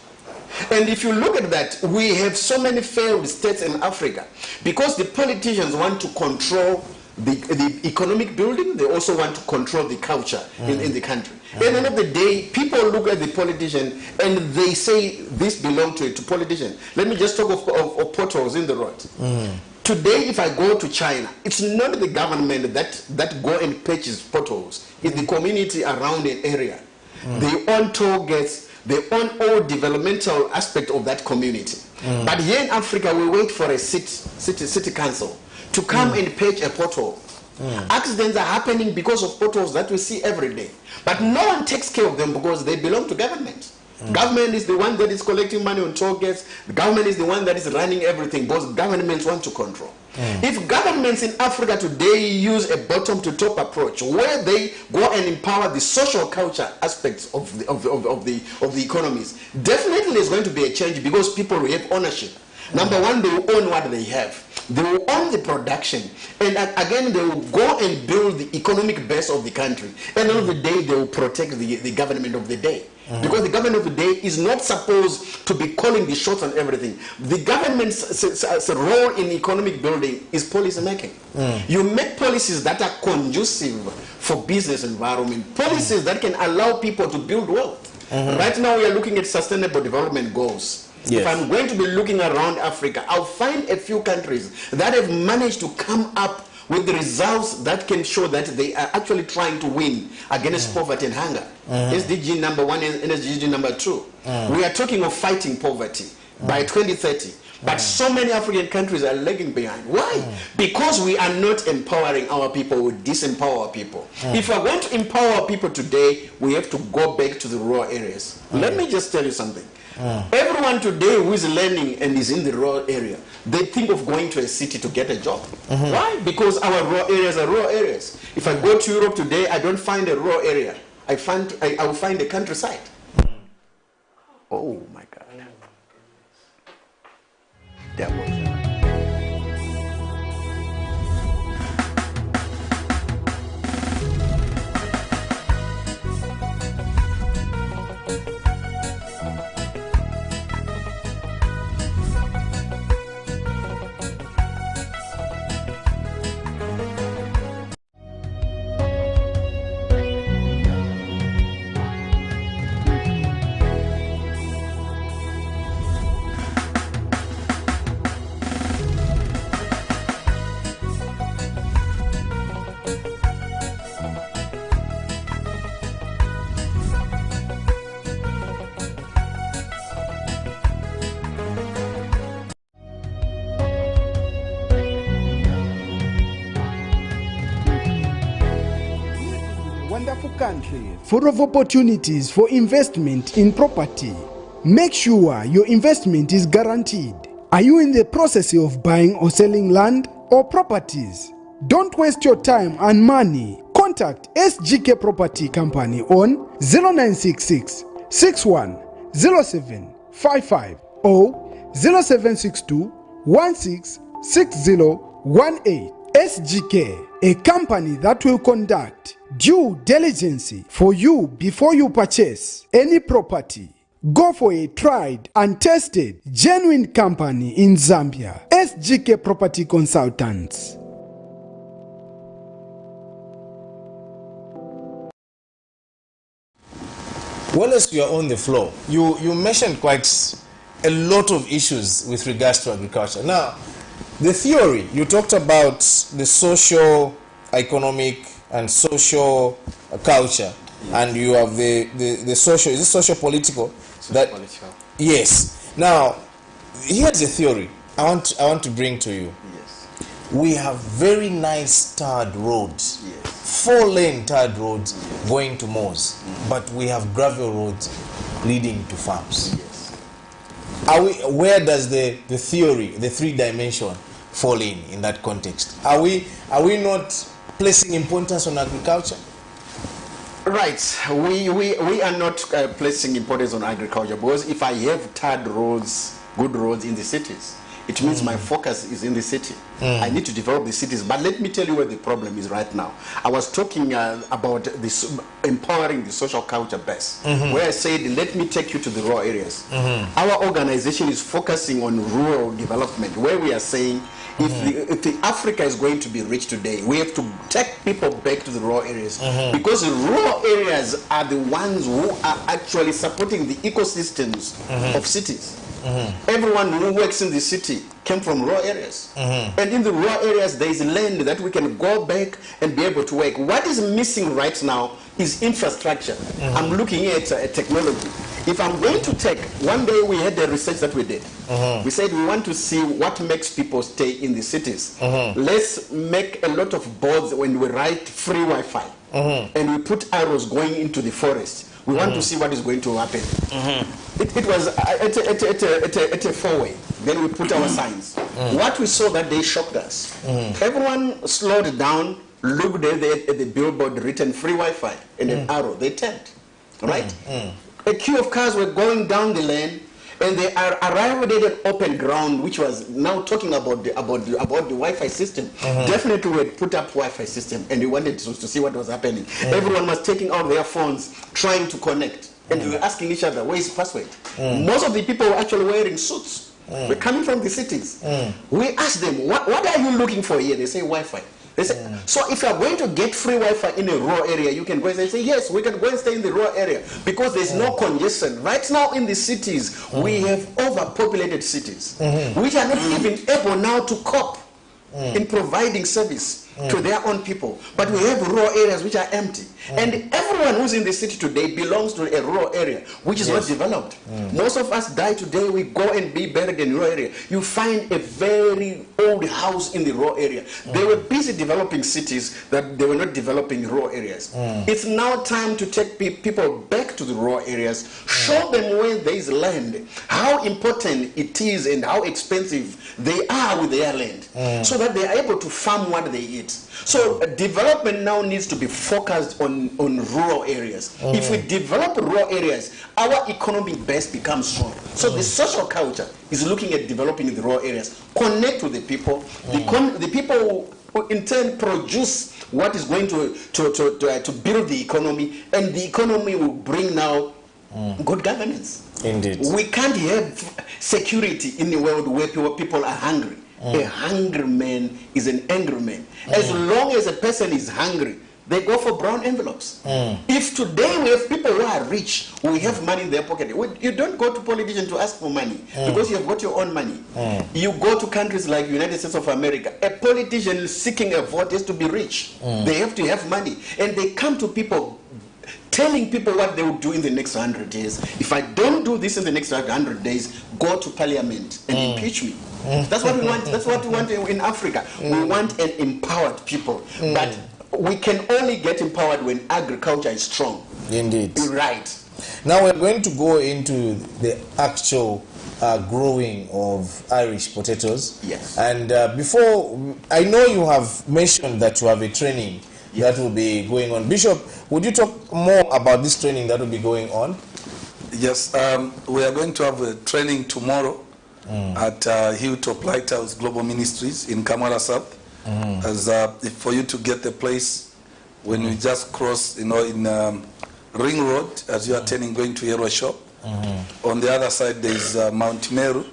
And if you look at that, we have so many failed states in Africa because the politicians want to control the economic building. They also want to control the culture in the country. At the end of the day, people look at the politician and they say this belongs to politicians. Let me just talk of potholes in the road. Today, if I go to China, it's not the government that go and patches potholes. It's the community around an area. They own toll gates. They own all developmental aspect of that community. But here in Africa, we wait for a city council to come and patch a pothole. Accidents are happening because of potholes that we see every day. But no one takes care of them because they belong to government. Government is the one that is collecting money on toll gates. The government is the one that is running everything because governments want to control. If governments in Africa today use a bottom-to-top approach where they go and empower the social culture aspects of the economies, definitely there's going to be a change because people will have ownership. Number one, they will own what they have. They will own the production. And again, they will go and build the economic base of the country. At the end of the day, they will protect the government of the day. Because the government of the day is not supposed to be calling the shots on everything. The government's role in economic building is policy making. You make policies that are conducive for business environment, policies that can allow people to build wealth. Right now we are looking at sustainable development goals. If I'm going to be looking around Africa, I'll find a few countries that have managed to come up with the results that can show that they are actually trying to win against poverty and hunger. SDG number 1 and SDG number 2. We are talking of fighting poverty by 2030. But so many African countries are lagging behind. Why? Because we are not empowering our people, we disempower our people. If we are going to empower our people today, we have to go back to the rural areas. Let me just tell you something. Everyone today who is learning and is in the rural area, they think of going to a city to get a job. Why? Because our rural areas are rural areas. If I go to Europe today, I don't find a rural area. I will find a countryside. Oh my God. That was wonderful country full of opportunities for investment in property. Make sure your investment is guaranteed. Are you in the process of buying or selling land or properties? Don't waste your time and money. Contact SGK Property Company on 0966 610755 or 0762 166018. SGK, a company that will conduct due diligence for you before you purchase any property. Go for a tried and tested genuine company in Zambia. SGK Property Consultants. Well, as you are on the floor, you mentioned quite a lot of issues with regards to agriculture. Now, the theory, you talked about the social, economic, and social culture, and you have the social, is it social political? political. Yes. Now, here's a theory I want to bring to you. Yes. We have very nice tarred roads, Yes. 4-lane tarred roads going to malls, but we have gravel roads leading to farms. Yes. Where does the theory, the 3-dimension, fall in that context? Are we not placing importance on agriculture? Right. We are not placing importance on agriculture, because if I have tarred roads, good roads in the cities, it means my focus is in the city. I need to develop the cities. But let me tell you where the problem is right now. I was talking about this empowering the social culture base, where I said, let me take you to the rural areas. Our organization is focusing on rural development, where we are saying, if the Africa is going to be rich today, we have to take people back to the rural areas, because the rural areas are the ones who are actually supporting the ecosystems of cities. Everyone who works in the city came from rural areas. And in the rural areas, there is land that we can go back and be able to work. What is missing right now is infrastructure. I'm looking at technology. If I'm going to take, one day we had the research that we did. We said we want to see what makes people stay in the cities. Let's make a lot of boards when we write free Wi-Fi. And we put arrows going into the forest. We want to see what is going to happen. It was at a 4-way. Then we put our signs. What we saw that day shocked us. Everyone slowed down, looked at the billboard written free Wi-Fi and an arrow. They turned, right? A queue of cars were going down the lane, and they are arrived at an open ground, which was now talking about the Wi-Fi system. Definitely we had put up Wi-Fi system, and we wanted to see what was happening. Everyone was taking out their phones, trying to connect, and we were asking each other, where is the password? Most of the people were actually wearing suits. We're coming from the cities. We asked them, what are you looking for here? They say Wi-Fi. They say, so if you are going to get free Wi-Fi in a rural area, you can go and say, yes, we can go and stay in the rural area, because there's no congestion. Right now in the cities, we have overpopulated cities, which are not even able now to cope in providing service. to their own people. But we have rural areas which are empty. And everyone who's in the city today belongs to a rural area which is not developed. Most of us die today, we go and be buried in rural area. You find a very old house in the rural area. They were busy developing cities, that they were not developing rural areas. It's now time to take people back to the rural areas, show them where there is land, how important it is and how expensive they are with their land, so that they are able to farm what they eat. So development now needs to be focused on rural areas. If we develop rural areas, our economic base becomes strong. So the social culture is looking at developing the rural areas, connect with the people, the people who in turn produce what is going to build the economy, and the economy will bring now good governance. Indeed. We can't have security in a world where people are hungry. A hungry man is an angry man. As long as a person is hungry, they go for brown envelopes. If today we have people who are rich, who have money in their pocket, you don't go to politicians to ask for money because you have got your own money. You go to countries like United States of America, a politician seeking a vote has to be rich. They have to have money. And they come to people telling people what they will do in the next 100 days. If I don't do this in the next 100 days, go to parliament and impeach me. That's what we want. That's what we want in Africa. We want an empowered people. But we can only get empowered when agriculture is strong. Indeed. Right. Now we're going to go into the actual growing of Irish potatoes. Yes. And before, I know you have mentioned that you have a training that will be going on. Bishop, would you talk more about this training that will be going on? Yes, we are going to have a training tomorrow at Hilltop Lighthouse Global Ministries in Kamara South. As for you to get the place, when you just cross, in Ring Road, as you are turning going to Hero Shop. On the other side, there is Mount Meru,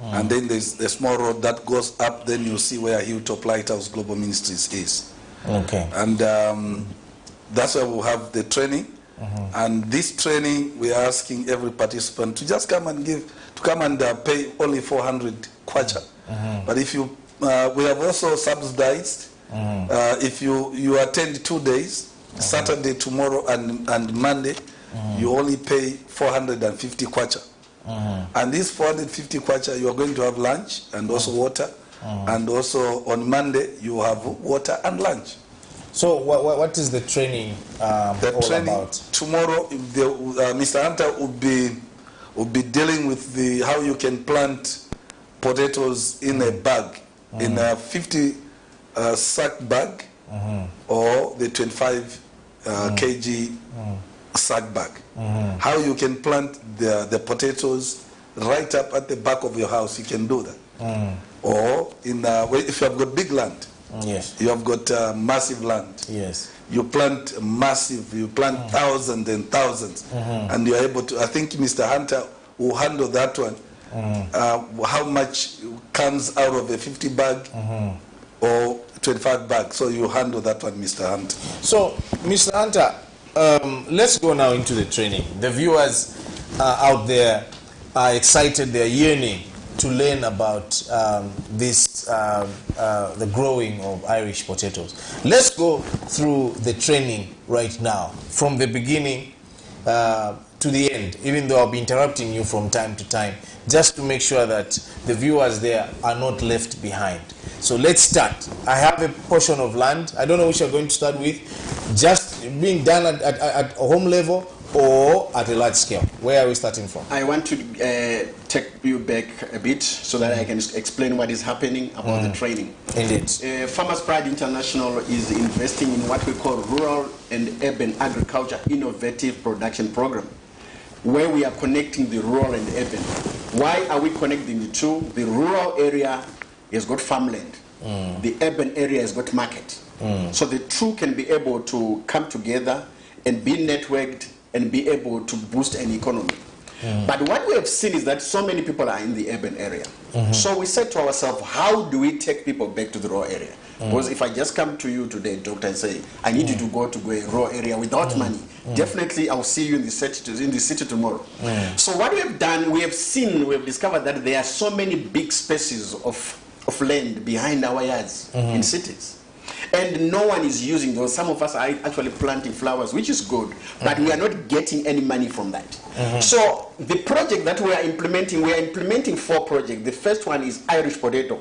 and then there's the small road that goes up. Then you see where Hilltop Lighthouse Global Ministries is. Okay. And that's where we'll have the training. And this training, we are asking every participant to just come and pay only 400 kwacha. But if you, we have also subsidized. If you attend 2 days, Saturday, tomorrow, and Monday, you only pay 450 kwacha. And this 450 kwacha, you are going to have lunch and also water. And also on Monday, you have water and lunch. So what is the training the all training about? Tomorrow, Mr. Hunter will be dealing with how you can plant potatoes in a bag, in a 50 sack bag, or the 25 kg sack bag. How you can plant the potatoes right up at the back of your house, you can do that. Or if you have got big land, yes, you have got massive land. Yes. You plant thousands and thousands, and you are able to. I think Mr. Hunter will handle that one. How much comes out of a 50 bag or 25 bag? So you handle that one, Mr. Hunter. So, Mr. Hunter, let's go now into the training. The viewers out there are excited, they're yearning to learn about the growing of Irish potatoes. Let's go through the training right now, from the beginning to the end, even though I'll be interrupting you from time to time, just to make sure that the viewers there are not left behind. So let's start. I have a portion of land. I don't know which you're going to start with. Just being done at a home level or at a large scale. Where are we starting from? I want to take you back a bit so that I can explain what is happening about the training. Indeed. Farmers Pride International is investing in what we call Rural and Urban Agriculture Innovative Production Program, where we are connecting the rural and urban. Why are we connecting the two? The rural area has got farmland. The urban area has got market. So the two can be able to come together and be networked and be able to boost an economy. But what we have seen is that so many people are in the urban area. So we said to ourselves, how do we take people back to the rural area? Because if I just come to you today, doctor, and say, I need you to go to a rural area without money, definitely I'll see you in the city tomorrow. So what we have done, we have discovered that there are so many big spaces of land behind our yards in cities. And no one is using those. Some of us are actually planting flowers, which is good, but we are not getting any money from that. So the project that we are implementing 4 projects. The first one is Irish potato,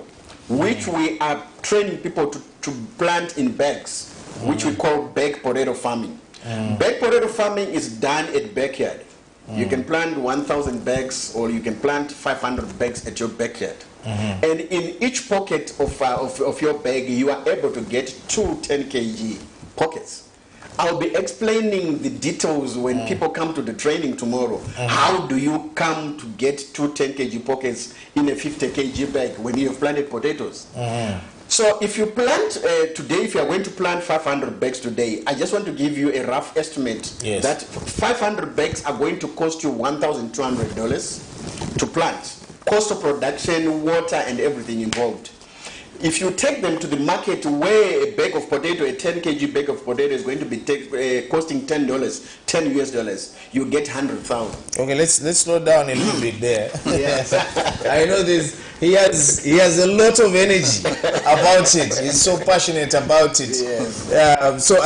which we are training people to plant in bags, which we call bag potato farming. Bag potato farming is done at backyard. You can plant 1,000 bags, or you can plant 500 bags at your backyard. And in each pocket of your bag, you are able to get 2 10 kg pockets. I'll be explaining the details when people come to the training tomorrow. How do you come to get 2 10 kg pockets in a 50 kg bag when you have planted potatoes? So if you plant today, if you are going to plant 500 bags today, I just want to give you a rough estimate that 500 bags are going to cost you $1,200 to plant. Cost of production, water, and everything involved. If you take them to the market where a bag of potato, a 10 kg bag of potato is going to be costing $10, $10 US, you get 100,000. Okay, let's slow down a little bit there. Yes. I know this. He has a lot of energy about it. He's so passionate about it. Yes. So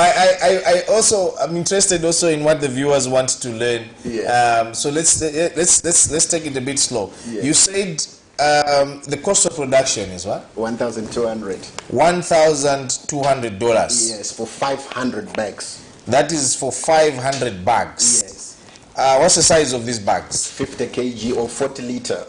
I'm interested also in what the viewers want to learn. Yeah. So let's take it a bit slow. Yeah. You said the cost of production is what? $1,200. $1,200. Yes, for 500 bags. That is for 500 bags. Yes. What's the size of these bags? 50 kg or 40 liter.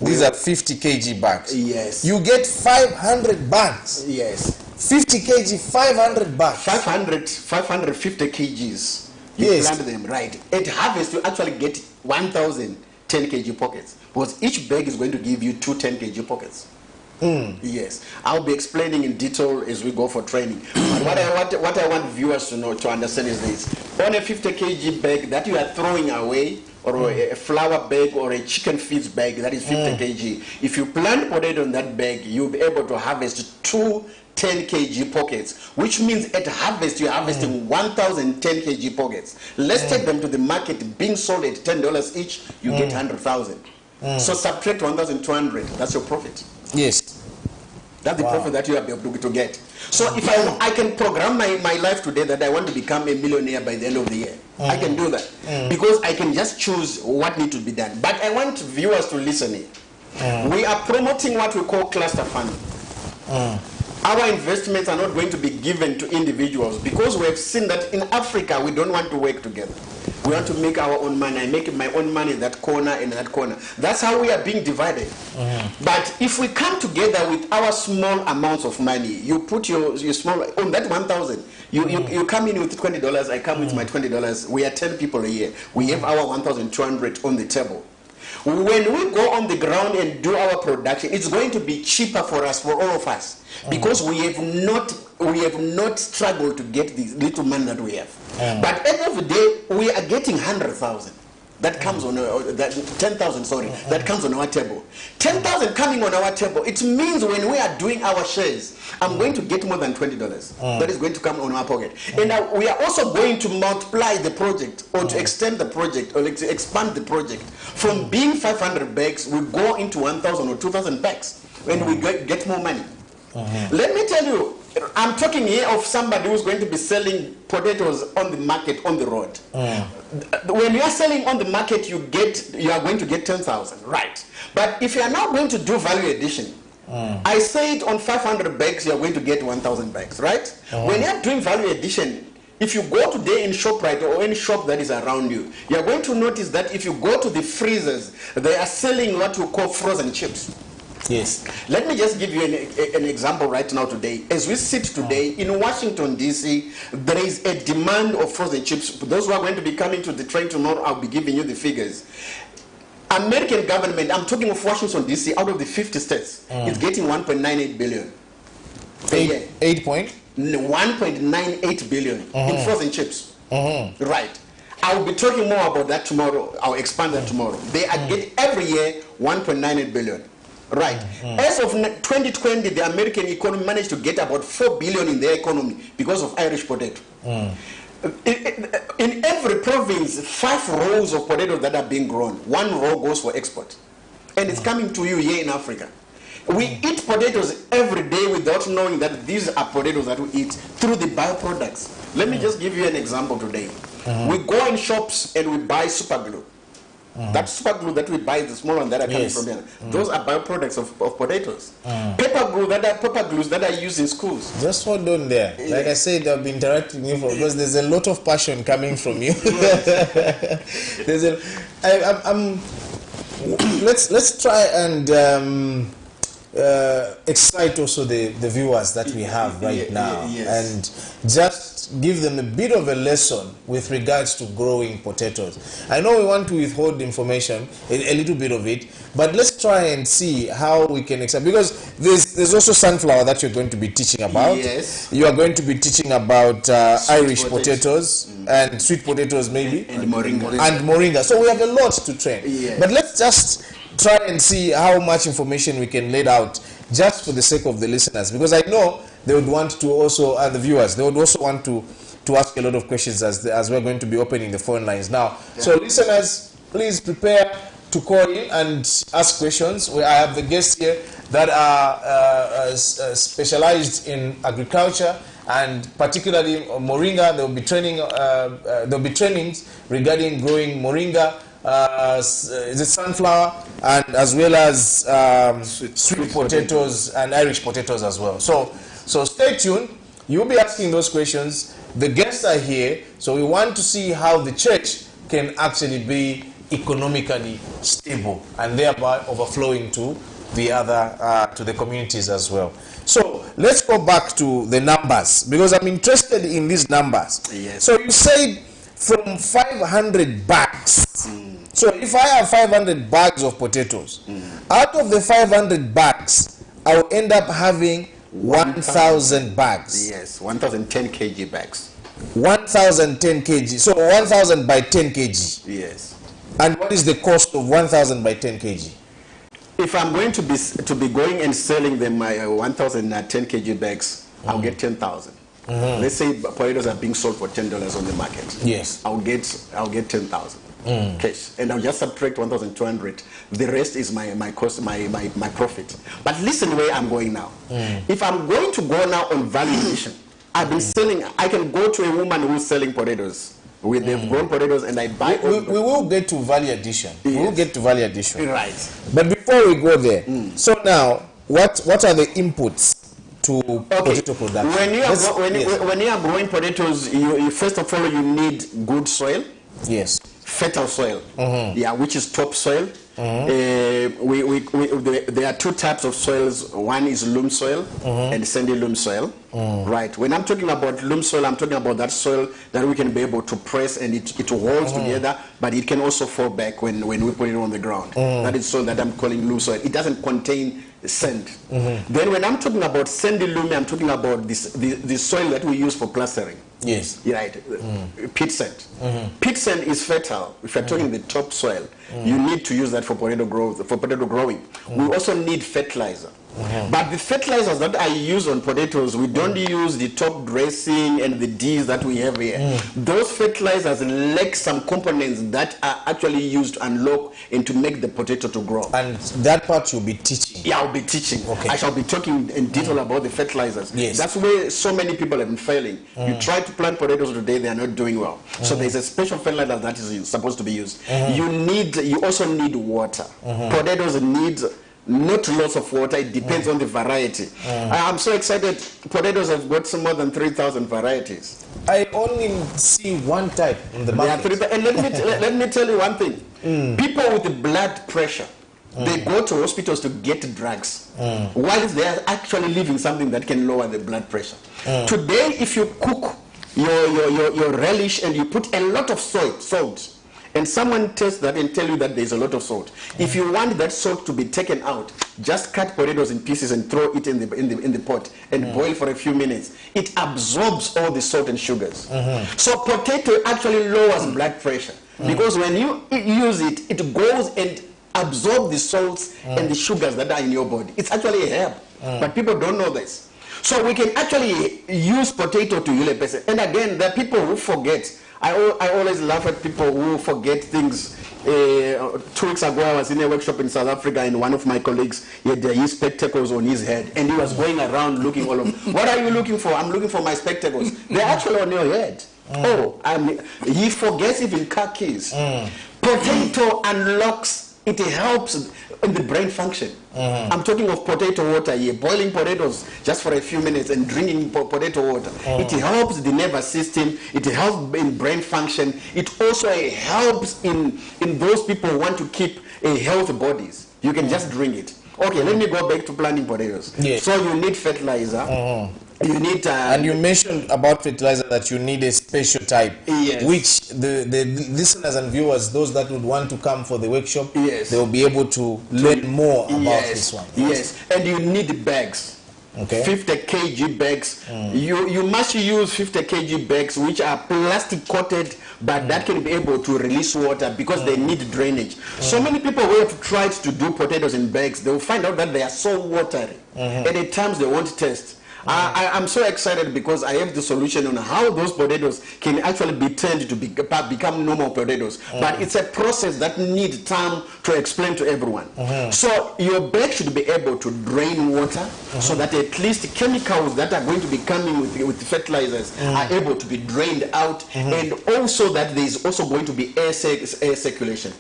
These are 50 kg bags. Yes. You get 500 bags. Yes. 50 kg, 500 bags. 550 kgs. You Yes. plant them, right. At harvest, you actually get 1,000 10 kg pockets. Because each bag is going to give you 2 10 kg pockets. Yes. I'll be explaining in detail as we go for training. But what I want viewers to know, to understand is this. On a 50 kg bag that you are throwing away, or a flour bag or a chicken feeds bag that is 50 kg. If you plant potato in that bag, you'll be able to harvest 2 10 kg pockets, which means at harvest you're harvesting 1,010 kg pockets. Let's take them to the market, being sold at $10 each, you get 100,000. So subtract 1,200, that's your profit. Yes. That's the profit that you are able to get. So if I can program my life today that I want to become a millionaire by the end of the year, I can do that. Because I can just choose what needs to be done. But I want viewers to listen here. We are promoting what we call cluster funding. Our investments are not going to be given to individuals because we have seen that in Africa we don't want to work together. We want to make our own money. I make my own money in that corner and that corner. That's how we are being divided. But if we come together with our small amounts of money, you put your small, on that 1,000, you come in with $20, I come with my $20. We are 10 people a year. We have our 1,200 on the table. When we go on the ground and do our production, it's going to be cheaper for us, for all of us, because we have not struggled to get the little money that we have. But at the end of the day, we are getting 100,000. That comes on that 10,000. Sorry, that comes on our table. 10,000 coming on our table. It means when we are doing our shares, I'm going to get more than $20. That is going to come on our pocket. And we are also going to multiply the project, or to extend the project, or to expand the project. From being 500 bags, we go into 1,000 or 2,000 bags, and we get more money. Let me tell you, I'm talking here of somebody who's going to be selling potatoes on the market, on the road. When you are selling on the market, you are going to get 10,000, right? But if you are now going to do value addition, I said on 500 bags, you are going to get 1,000 bags, right? When you are doing value addition, if you go today in ShopRite or any shop that is around you, you are going to notice that if you go to the freezers, they are selling what we call frozen chips. Yes. Let me just give you an example right now today. As we sit today in Washington, D.C., there is a demand of frozen chips. For those who are going to be coming to the train tomorrow, I'll be giving you the figures. American government, I'm talking of Washington, D.C., out of the 50 states, is getting $1.98 billion. 1.98 billion in frozen chips. Right. I'll be talking more about that tomorrow. I'll expand that tomorrow. They are getting every year 1.98 billion. Right. As of 2020, the American economy managed to get about 4 billion in their economy because of Irish potato. In every province, 5 rows of potatoes that are being grown. 1 row goes for export. And it's coming to you here in Africa. We eat potatoes every day without knowing that these are potatoes that we eat through the byproducts. Let me just give you an example today. We go in shops and we buy super glue. That super glue that we buy, the small one that are coming from there, those are byproducts of potatoes. Paper glue, that are paper glues that are used in schools. Just hold on there. Like I said, I've been interacting with you because there's a lot of passion coming from you. There's let's try and excite also the viewers that we have right now, and just give them a bit of a lesson with regards to growing potatoes. I know we want to withhold information, a little bit of it, but let's try and see how we can accept, because there's also sunflower that you're going to be teaching about. Yes. You are going to be teaching about Irish potatoes and sweet potatoes maybe. And moringa. And moringa. So we have a lot to train. Yes. But let's just try and see how much information we can lay out just for the sake of the listeners, because I know they would want to also, and the viewers, they would also want to ask a lot of questions as we're going to be opening the phone lines now. So listeners, please prepare to call in and ask questions. I have the guests here that are specialized in agriculture, and particularly moringa. There will be training. There will be trainings regarding growing moringa. Is it sunflower, and as well as sweet potatoes and Irish potatoes as well. So stay tuned. You'll be asking those questions. The guests are here, so we want to see how the church can actually be economically stable and thereby overflowing to the other to the communities as well. So let's go back to the numbers, because I'm interested in these numbers. Yes. So you said from 500 bags. So if I have 500 bags of potatoes, out of the 500 bags, I'll end up having 1,000 bags. Yes, 1,010 kg bags. 1,010 kg. So 1,000 by 10 kg. Yes. And what is the cost of 1,000 by 10 kg? If I'm going to be going and selling them my 1,010 kg bags, I'll get 10,000. Let's say potatoes are being sold for $10 on the market. Yes. I'll get 10,000 cash, and I'll just subtract 1,200. The rest is my cost, my profit. But listen where I'm going now. If I'm going to go now on value addition, I've been selling. I can go to a woman who's selling potatoes with the grown potatoes, and I buy. We will get to value addition. Yes. We will get to value addition. Right. But before we go there, so now what are the inputs to potato production? When you are growing potatoes, you first of all you need good soil. Yes. Fertile soil, which is topsoil. There are two types of soils. One is loam soil and sandy loam soil. Right. When I'm talking about loam soil, I'm talking about that soil that we can be able to press and it holds together, but it can also fall back when we put it on the ground. That is soil that I'm calling loam soil. It doesn't contain sand. Then when I'm talking about sandy loam, I'm talking about the soil that we use for plastering. Yes. Right. Peat sand. Peat sand is fertile. If you're talking the topsoil, you need to use that for potato growth, for potato growing. We also need fertilizer. But the fertilizers that I use on potatoes, we don't use the top dressing and the Ds that we have here. Those fertilizers lack some components that are actually used to unlock and to make the potato to grow. And that part you'll be teaching. Yeah, I'll be teaching. Okay. I shall be talking in detail about the fertilizers. Yes. That's where so many people have been failing. You try to plant potatoes today, they are not doing well. So there's a special fertilizer that is supposed to be used. You also need water. Potatoes need not lots of water. It depends on the variety. I'm so excited. Potatoes have got more than 3,000 varieties. I only see one type in the market. And let me tell you one thing. People with blood pressure, they go to hospitals to get drugs, while they are actually living something that can lower the blood pressure. Today, if you cook your relish and you put a lot of salt, and someone tests that and tell you that there's a lot of salt. If you want that salt to be taken out, just cut potatoes in pieces and throw it in the pot and boil for a few minutes. It absorbs all the salt and sugars. So potato actually lowers blood pressure, because when you use it, it goes and absorbs the salts and the sugars that are in your body. It's actually a herb, but people don't know this. So we can actually use potato to heal a person. And again, there are people who forget. I always laugh at people who forget things. 2 weeks ago, I was in a workshop in South Africa, and one of my colleagues, he had his spectacles on his head, and he was going around looking all over. What are you looking for? I'm looking for my spectacles. They're actually on your head. He forgets even car keys. Potato unlocks, it helps in the brain function. I'm talking of potato water here, boiling potatoes just for a few minutes and drinking potato water. It helps the nervous system, it helps in brain function, it also helps in those people who want to keep a healthy bodies. You can just drink it. Okay, let me go back to planting potatoes. Yes. So you need fertilizer. You need and you mentioned about fertilizer that you need a special type, yes, which the listeners and viewers, those that would want to come for the workshop, yes, they will be able to learn more about this one. Yes, and you need bags. Okay. 50 kg bags. You must use 50 kg bags which are plastic coated, but that can be able to release water because they need drainage. So many people who have tried to do potatoes in bags, they will find out that they are so watery, and at times they won't taste. I'm so excited because I have the solution on how those potatoes can actually be turned to become normal potatoes. But it's a process that needs time to explain to everyone. So your bag should be able to drain water so that at least chemicals that are going to be coming with the fertilizers are able to be drained out, and also that there is also going to be air circulation.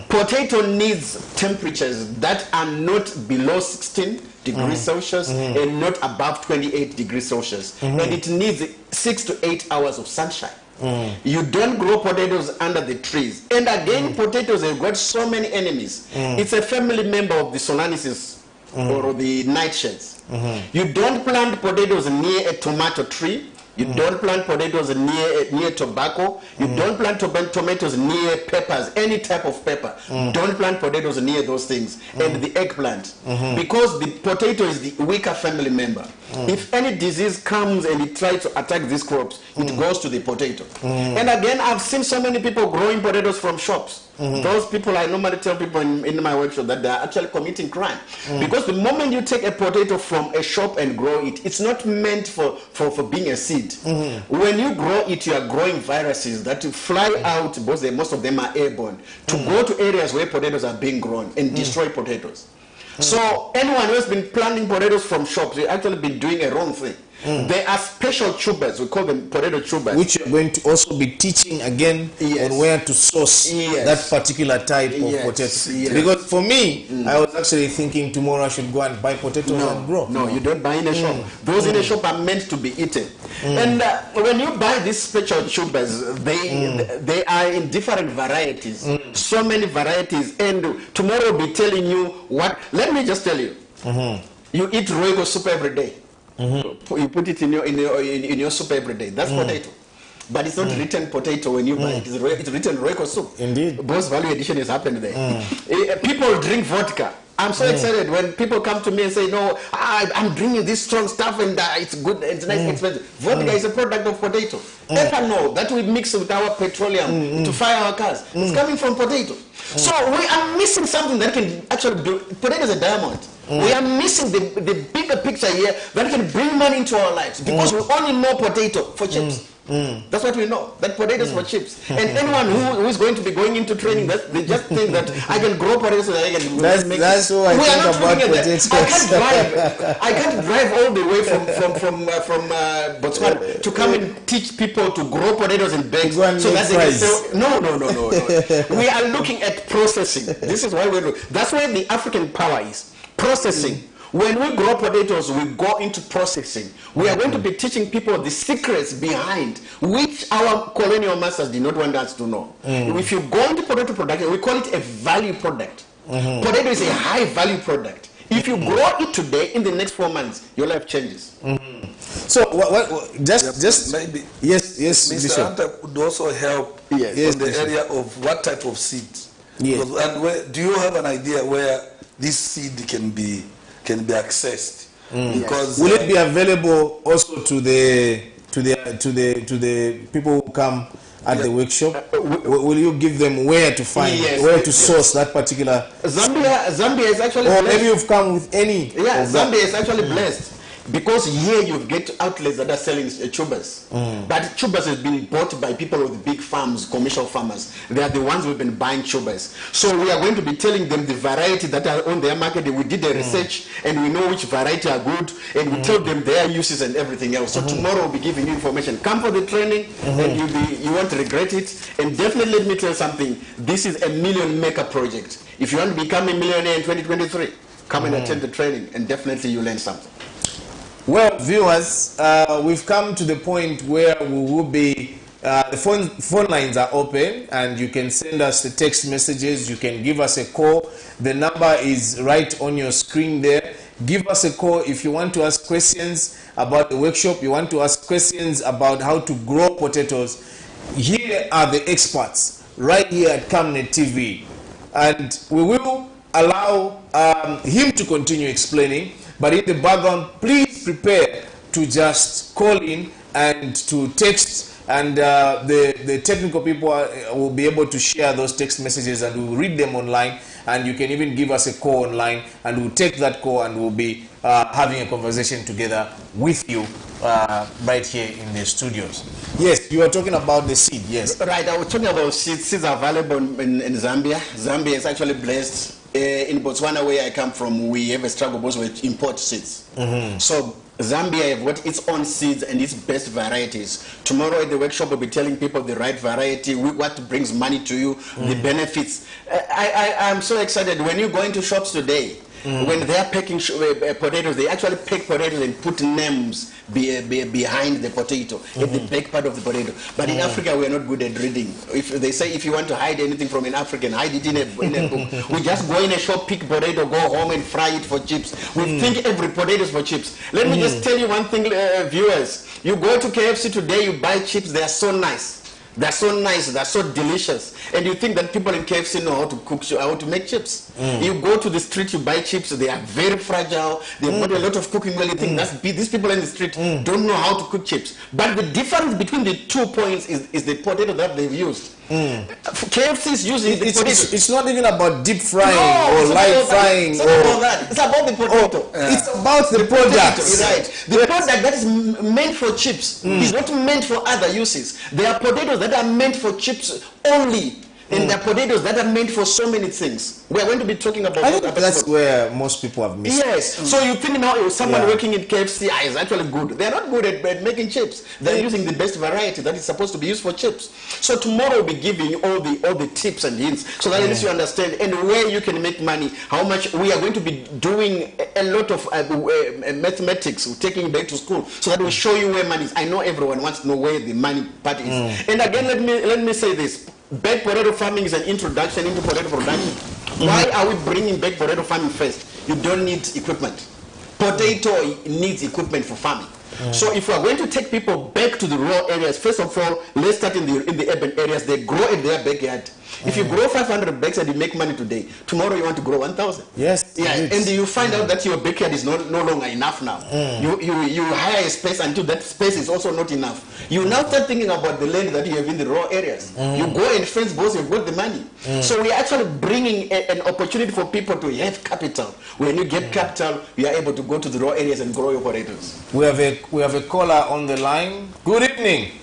Potato needs temperatures that are not below 16 degrees Celsius and not above 28 degrees Celsius, and it needs 6 to 8 hours of sunshine. You don't grow potatoes under the trees. And again, potatoes have got so many enemies. It's a family member of the Solanaceae or the nightshades. You don't plant potatoes near a tomato tree. You don't plant potatoes near tobacco. You don't plant tomatoes near peppers, any type of pepper. Don't plant potatoes near those things. And the eggplant. Because the potato is the weaker family member. If any disease comes and it tries to attack these crops, it goes to the potato. And again, I've seen so many people growing potatoes from shops. Those people, I normally tell people in my workshop that they are actually committing crime. Because the moment you take a potato from a shop and grow it, it's not meant for being a seed. When you grow it, you are growing viruses that fly out, because most of them are airborne, to go to areas where potatoes are being grown and destroy potatoes. So anyone who has been planting potatoes from shops, they've actually been doing a wrong thing. There are special tubers, we call them potato tubers, which you're going to also be teaching again on where to source that particular type of potato. Because for me, I was actually thinking tomorrow I should go and buy potatoes and grow. No, you don't buy in a shop. Those in a shop are meant to be eaten. And when you buy these special tubers, they are in different varieties. So many varieties. And tomorrow I'll be telling you what. Let me just tell you. You eat Royco soup every day. You put it in your soup every day. That's potato. But it's not written potato when you buy it. It's written Royco soup. Indeed. Both value addition has happened there. People drink vodka. I'm so excited when people come to me and say, no, I'm drinking this strong stuff and it's good, it's nice, expensive. Vodka is a product of potato. Ethanol that we mix with our petroleum to fire our cars, it's coming from potato. So we are missing something that can actually do. Potato is a diamond. We are missing the bigger picture here that can bring money into our lives, because we only know potato for chips. That's what we know, that potatoes for chips. And anyone who is going to be going into training, they just think that I can grow potatoes so that I can make that's what I think about potatoes. I can't drive all the way from Botswana to come and teach people to grow potatoes in bags so that they can sell. No. We are looking at processing. This is why that's where the African power is. Processing. When we grow potatoes, we go into processing. We are going to be teaching people the secrets behind which our colonial masters did not want us to know. If you go into potato production, we call it a value product. Potato is a high value product. If you grow it today, in the next 4 months, your life changes. So, just maybe yes, Mr. Bishop. Hunter could also help in the area of what type of seed. And do you have an idea where this seed can be accessed? Because will it be available also to the people who come at the workshop? Will you give them where to find, where to source that particular? Zambia is actually or blessed. maybe you've come with any. Zambia is actually blessed. Because here you get outlets that are selling tubers. But tubers has been bought by people with big farms, commercial farmers. They are the ones who have been buying tubers. So we are going to be telling them the variety that are on their market. We did the research and we know which variety are good, and we tell them their uses and everything else. So tomorrow we'll be giving you information. Come for the training and you won't regret it. And definitely let me tell you something. This is a million maker project. If you want to become a millionaire in 2023, come and attend the training and definitely you learn something. Well, viewers, we've come to the point where we will be, the phone lines are open and you can send us the text messages, you can give us a call. The number is right on your screen there. Give us a call if you want to ask questions about the workshop, you want to ask questions about how to grow potatoes. Here are the experts right here at Camnet TV. And we will allow him to continue explaining. But in the background, please prepare to just call in and to text, and the technical people will be able to share those text messages and we'll read them online, and you can even give us a call online and we'll take that call and we'll be having a conversation together with you right here in the studios. Yes, you are talking about the seed, yes. Right, I was talking about seeds. Seeds are available in Zambia. Zambia is actually blessed. In Botswana, where I come from, we have a struggle both with import seeds. So Zambia have got its own seeds and its best varieties. Tomorrow at the workshop, we'll be telling people the right variety, what brings money to you, the benefits. I'm so excited. When you go into shops today, when they are packing potatoes, they actually pack potatoes and put names behind the potato, at the back part of the potato. But in Africa, we are not good at reading. If they say if you want to hide anything from an African, hide it in a book. We just go in a shop, pick potato, go home and fry it for chips. We think every potato is for chips. Let me just tell you one thing, viewers. You go to KFC today, you buy chips, they are so nice. They're so nice, they're so delicious. And you think that people in KFC know how to cook, how to make chips. You go to the street, you buy chips, they are very fragile. They've got a lot of cooking oil. You think these people in the street don't know how to cook chips. But the difference between the 2 points is the potato that they've used. KFC is using the potato. It's not even about deep frying or light frying. It's not about that. It's about the potato. It's about the product. Right. The product that is meant for chips is not meant for other uses. There are potatoes that are meant for chips only. And there are potatoes that are meant for so many things. We're going to be talking about I think that's where most people have missed. Yes. So you think now someone working in KFC is actually good. They're not good at making chips. They're using the best variety that is supposed to be used for chips. So tomorrow we'll be giving you all the tips and hints so that at least you understand and where you can make money, how much. We are going to be doing a lot of mathematics, taking back to school so that we'll show you where money is. I know everyone wants to know where the money part is. And again, let me say this. Back potato farming is an introduction into potato production. Why are we bringing back potato farming first? You don't need equipment. Potato needs equipment for farming. So if we are going to take people back to the rural areas, first of all, let's start in the urban areas. They grow in their backyard. If you grow 500 bags and you make money today, tomorrow you want to grow 1,000. Yes. Yeah, and you find out that your backyard is no longer enough now. You hire a space until that space is also not enough. You now start thinking about the land that you have in the rural areas. You go and fence both, you've got the money. So we are actually bringing an opportunity for people to have capital. When you get capital, you are able to go to the rural areas and grow your potatoes. We have a caller on the line. Good evening.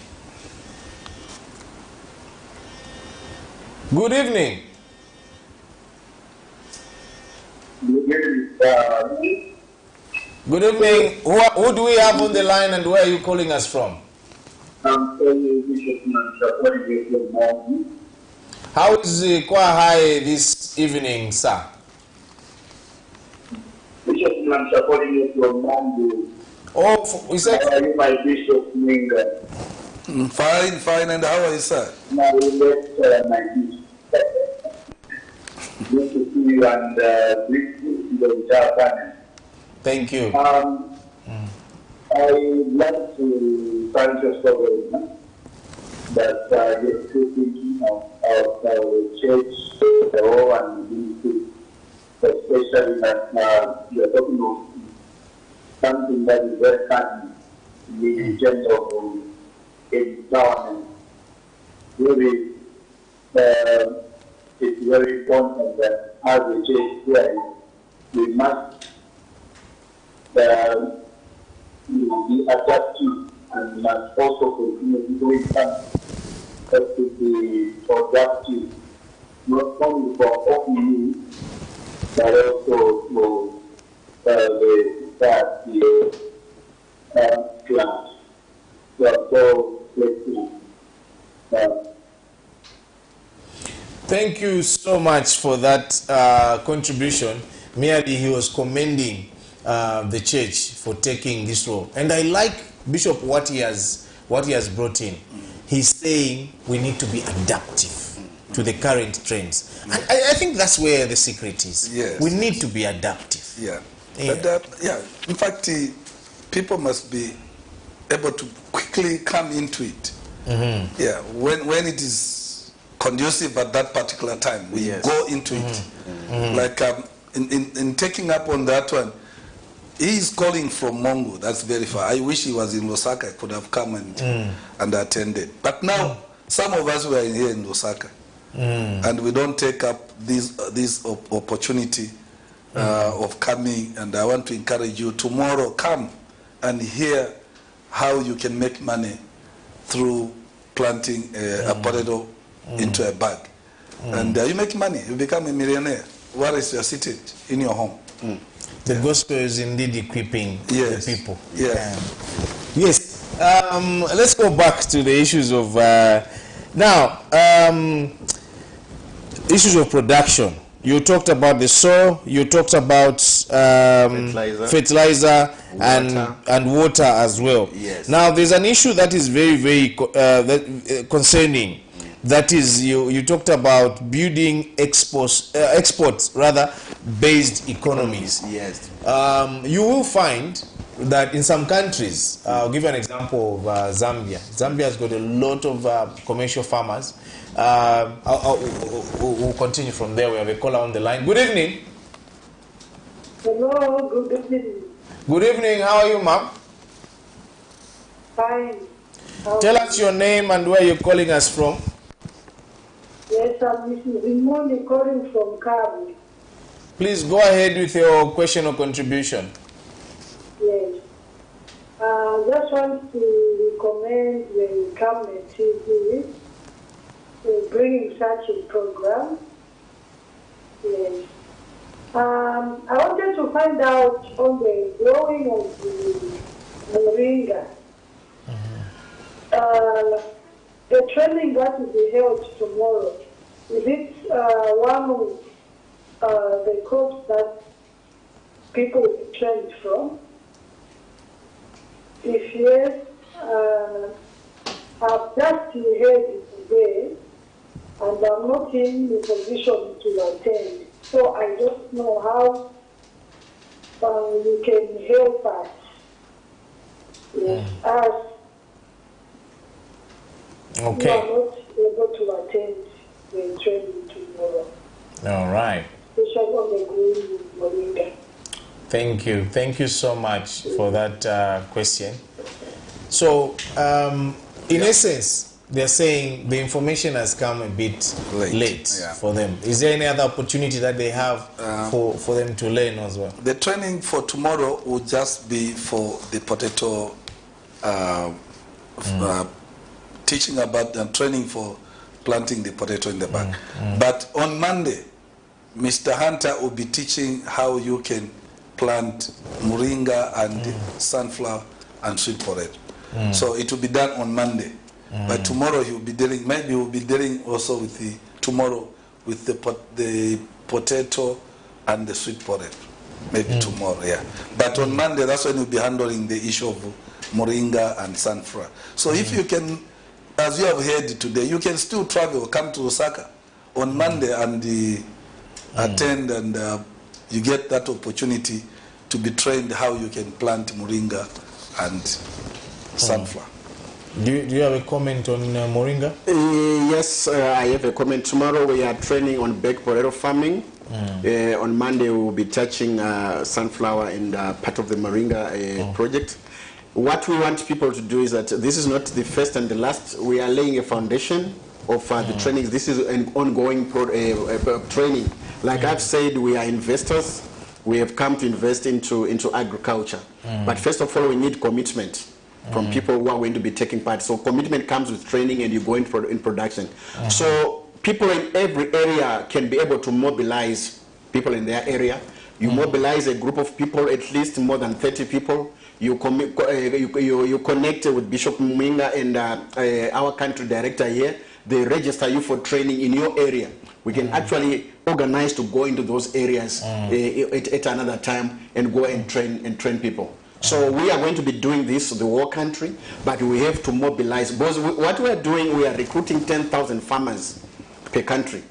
Good evening. Good evening. Who do we have on the line and where are you calling us from? I'm calling Bishop Mansapori from Mongi. How is Kwahai this evening, sir? Bishop Mansapori from Mongi. Oh, we said. How are you, my Bishop Mwinga? Fine, and how are you, sir? Now we left my bishop. Good to see you and greet you to the entire panel. Thank you. I would like to thank you so very much that you're still thinking of our church, the whole and ministry, especially that you're talking of something that is very kind in terms of empowerment. Really, it's very important that as a church here, we must be adaptive and must also continue doing something that to be productive, not only for own use, but also for the plant. We are so flexible. Thank you so much for that contribution. Merely he was commending the church for taking this role, and I like Bishop what he has brought in. He's saying we need to be adaptive to the current trends. And I think that's where the secret is. Yes. We need to be adaptive. Yeah. Yeah. But, in fact, people must be able to quickly come into it. Mm-hmm. Yeah, when it is conducive at that particular time, we go into it. Mm-hmm. Like in taking up on that one, he is calling from Mongo. That's very far. I wish he was in Lusaka. I could have come and attended. But now, some of us were here in Lusaka, and we don't take up this opportunity of coming. And I want to encourage you, tomorrow, come and hear how you can make money through planting a potato into a bag. And you make money, you become a millionaire. Where is you are seated? In your home. The gospel is indeed equipping the people. Yes. Yes. Let's go back to the issues of issues of production. You talked about the soil. You talked about fertilizer and water as well. Yes. Now there's an issue that is very, very concerning. That is, you talked about building exports rather based economies. Yes. You will find that in some countries, I'll give you an example of Zambia. Zambia has got a lot of commercial farmers. We'll continue from there. We have a caller on the line. Good evening. Hello, good evening. Good evening. How are you, ma'am? Fine. Tell us your name and where you're calling us from. Yes, I'm Mrs. Imoni calling from Kabi. Please go ahead with your question or contribution. Yes. Just want to recommend the government TV bringing such a program. Yes. I wanted to find out on the growing of the moringa. The training that will be held tomorrow, is it one of the crops that people will be trained from? If yes, I've just heard it today, and I'm not in the position to attend. So I don't know how you can help us. Yes, as Okay. we are not able to attend the training tomorrow, All right. especially on the growing moringa. Thank you. Thank you so much for that question. So, in essence, they're saying the information has come a bit late for them. Is there any other opportunity that they have for them to learn as well? The training for tomorrow will just be for the potato, teaching about and training for planting the potato in the bag. But on Monday, Mr. Hunter will be teaching how you can plant moringa and sunflower and sweet potato. So it will be done on Monday. But tomorrow he will be dealing, maybe he will be dealing also with the potato and the sweet potato. Maybe tomorrow, yeah. But on Monday, that's when he'll be handling the issue of moringa and sunflower. So if you can, as you have heard today, you can still travel, come to Osaka on Monday and attend, and you get that opportunity to be trained how you can plant moringa and sunflower. Do you have a comment on moringa? Yes, I have a comment. Tomorrow we are training on baked potato farming. On Monday we will be touching sunflower and part of the moringa project. What we want people to do is that this is not the first and the last. We are laying a foundation of the trainings. This is an ongoing training. Like I've said, we are investors. we have come to invest into agriculture. But first of all, we need commitment from people who are going to be taking part. So commitment comes with training, and you go in production. So people in every area can be able to mobilize people in their area. You mobilize a group of people, at least more than 30 people. You connect with Bishop Mwinga and our country director here. They register you for training in your area. We can actually organize to go into those areas at another time and go and train people. So we are going to be doing this the whole country, but we have to mobilize. Because what we are doing, we are recruiting 10,000 farmers per country.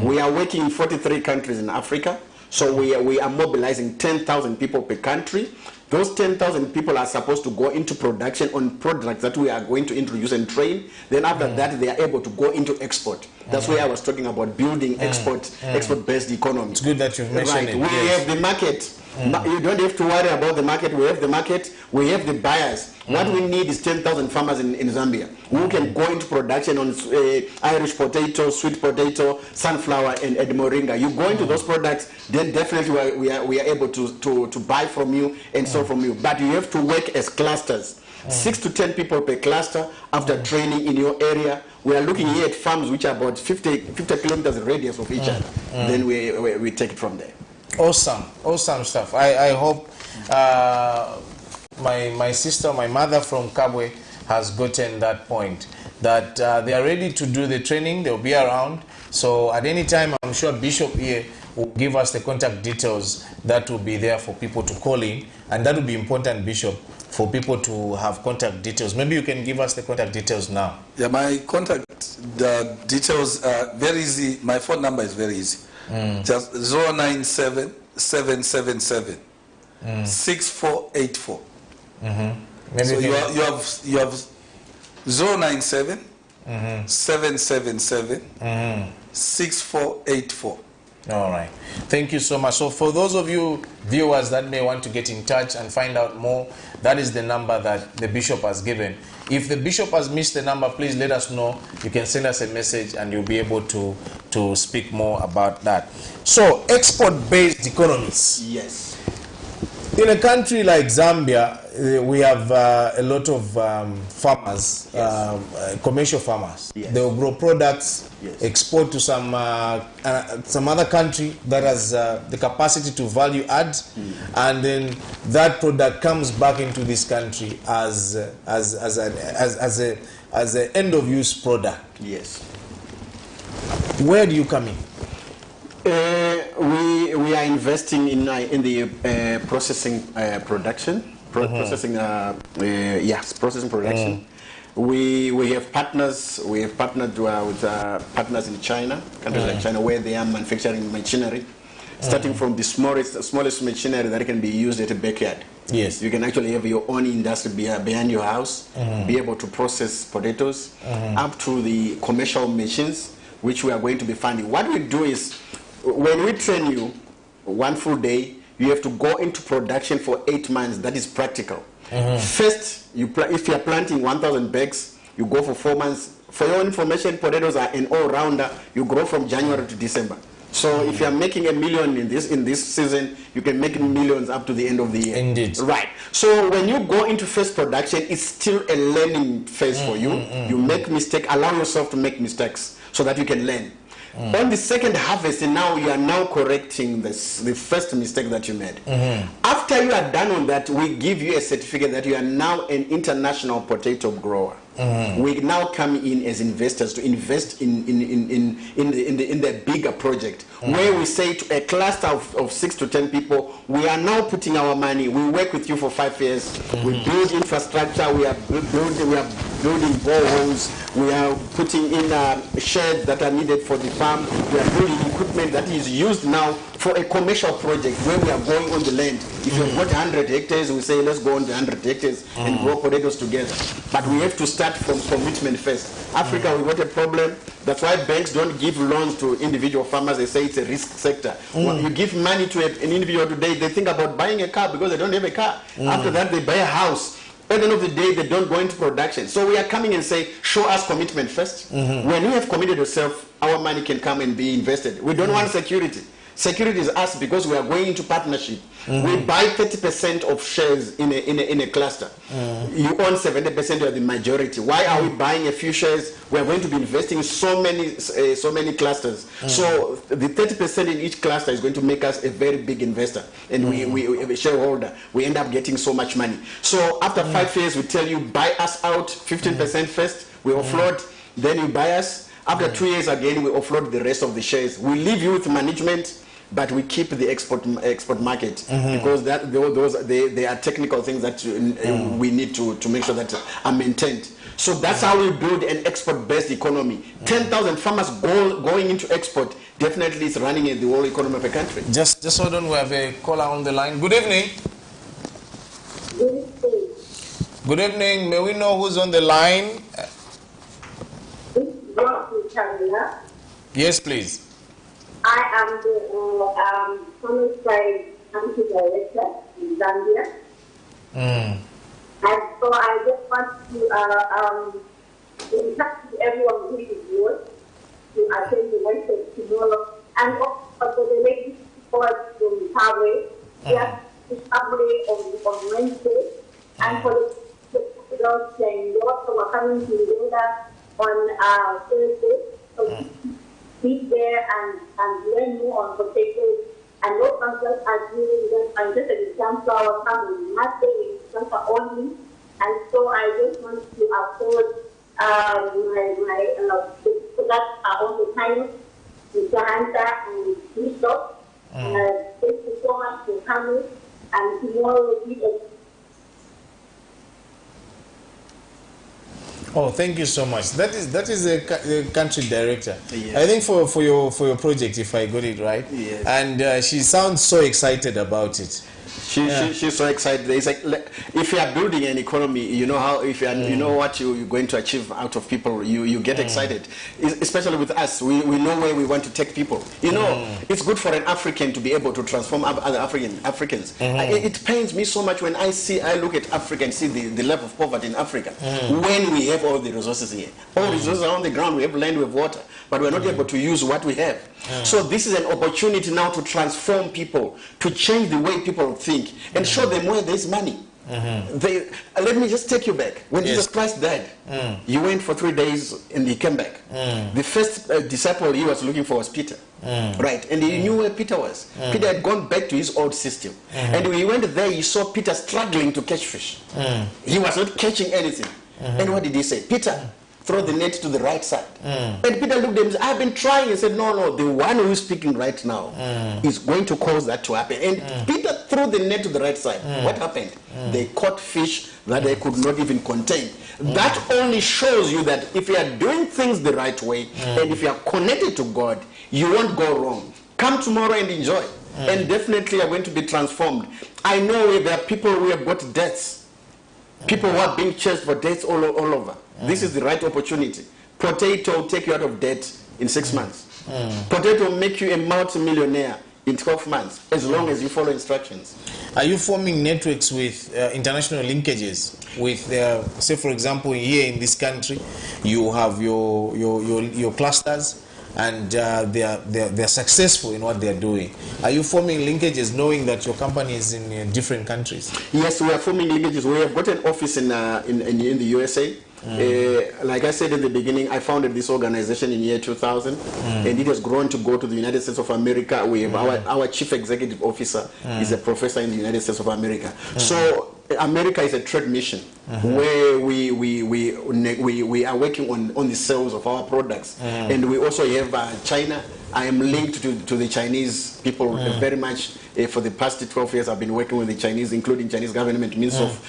We are working in 43 countries in Africa. So we are mobilizing 10,000 people per country. Those 10,000 people are supposed to go into production on products that we are going to introduce and train. Then after that, they are able to go into export. That's why I was talking about building export-based economy. It's good that you've mentioned it. We have the market. You don't have to worry about the market. We have the market. We have the buyers. What we need is 10,000 farmers in Zambia who can go into production on Irish potato, sweet potato, sunflower, and moringa. You go into those products, then definitely we are able to buy from you and sell from you. But you have to work as clusters. 6 to 10 people per cluster after training in your area. We are looking here at farms which are about 50 kilometers radius of each other. Then we take it from there. Awesome stuff. I hope my sister, my mother from Kabwe has gotten that point, that they are ready to do the training. They'll be around. So at any time, I'm sure Bishop here will give us the contact details that will be there for people to call in. And that will be important, Bishop, for people to have contact details. Maybe you can give us the contact details now. Yeah, my contact details are very easy. My phone number is very easy. Just 097 777 6484. So you have 097 777 6484. All right. Thank you so much. So for those of you viewers that may want to get in touch and find out more, that is the number that the Bishop has given. If the Bishop has missed the number, please let us know. You can send us a message and you'll be able to speak more about that. So export-based economies. Yes. In a country like Zambia, we have a lot of farmers, commercial farmers. Yes. They will grow products, yes, export to some other country that has the capacity to value add, and then that product comes back into this country as an end of use product. Yes. Where do you come in? We are investing in the processing production. Processing production. We have partners. We have partnered with partners in China, countries like China, where they are manufacturing machinery, starting from the smallest machinery that can be used at a backyard. Yes. You can actually have your own industry behind your house, be able to process potatoes, up to the commercial machines, which we are going to be funding. What we do is, when we train you, one full day, you have to go into production for 8 months. That is practical. First, if you are planting 1,000 bags, you go for 4 months. For your information, potatoes are an all-rounder. You grow from January to December. So if you are making $1 million in this season, you can make millions up to the end of the year. Indeed. Right. So when you go into first production, it's still a learning phase for you. You make mistakes. Allow yourself to make mistakes so that you can learn. On the second harvest, now you are now correcting the first mistake that you made. After you are done on that, we give you a certificate that you are now an international potato grower. We now come in as investors to invest in the bigger project, where we say to a cluster of 6 to 10 people, we are now putting our money. We work with you for 5 years. We build infrastructure. We are building boreholes. We are putting in sheds that are needed for the farm. We are building equipment that is used now for a commercial project where we are going on the land. If you've got 100 hectares, we say let's go on the 100 hectares and grow potatoes together. But we have to start from commitment first. Africa, we've got a problem. That's why banks don't give loans to individual farmers. They say it's a risk sector. When you give money to an individual today, they think about buying a car because they don't have a car. After that, they buy a house. At the end of the day, they don't go into production. So we are coming and say, show us commitment first. When you have committed yourself, our money can come and be invested. We don't want security. security is us because we are going into partnership. We buy 30% of shares in a cluster. You own 70%, you are the majority. Why are we buying a few shares? We are going to be investing in so many clusters. So the 30% in each cluster is going to make us a very big investor, and we have a shareholder. We end up getting so much money. So after 5 years, we tell you buy us out 15% first. We offload, then you buy us. After 2 years again, we offload the rest of the shares. We leave you with management, but we keep the export market because they are technical things that we need to make sure that are maintained. So that's how we build an export-based economy. 10,000 farmers going into export definitely is running the whole economy of a country. Just hold on, we have a caller on the line. Good evening. Good evening. May we know who's on the line? Yes, please. I am the Homicide Country Director in Zambia. And so I just want to encourage everyone who is here to attend the workshop tomorrow. And also for the ladies from Zimbabwe, we have Zimbabwe on Wednesday. And for the girls and also we're coming together on Thursday. So be there and learn more on potatoes. And those functions are doing just a sunflower coming, not saying sunflower only. And so I just want to afford my products are on the time, Mr. Hunter and Bishop. Thank you so much for coming. And tomorrow will be a Oh, thank you so much. That is the country director. Yes. I think for your project, if I got it right. Yes. And she sounds so excited about it. She's so excited. It's like if you are building an economy, you know how if you are, you know what you're going to achieve out of people, you get excited. Especially with us, we know where we want to take people. You know, it's good for an African to be able to transform other Africans. It pains me so much when I look at Africa and see the level of poverty in Africa. When we have all the resources here, all the resources are on the ground. We have land, we have water, but we're not able to use what we have. So this is an opportunity now to transform people, to change the way people think, and show them where there's money. Let me just take you back. When Jesus Christ died, he went for 3 days and he came back. The first disciple he was looking for was Peter. Right, and he knew where Peter was. Peter had gone back to his old system. And when he went there, he saw Peter struggling to catch fish. He was not catching anything. And what did he say? Peter, throw the net to the right side. And Peter looked at him and said, I've been trying. He said, no, the one who is speaking right now is going to cause that to happen. And Peter threw the net to the right side. What happened? They caught fish that they could not even contain. That only shows you that if you are doing things the right way and if you are connected to God, you won't go wrong. Come tomorrow and enjoy. And definitely you are going to be transformed. I know there are people who have got debts. People who are being chased for debts all over. This is the right opportunity. Potato will take you out of debt in 6 months. Potato will make you a multi-millionaire in 12 months, as long as you follow instructions. Are you forming networks with international linkages? With, say, for example, here in this country, you have your clusters, and they're successful in what they're doing. Are you forming linkages knowing that your company is in different countries? Yes, we are forming linkages. We have got an office in the USA. Like I said in the beginning, I founded this organization in year 2000, and it has grown to go to the United States of America. We have our chief executive officer is a professor in the United States of America. So America is a trade mission where we are working on the sales of our products, and we also have China. I am linked to the Chinese people very much. For the past 12 years, I've been working with the Chinese, including Chinese government, Minister of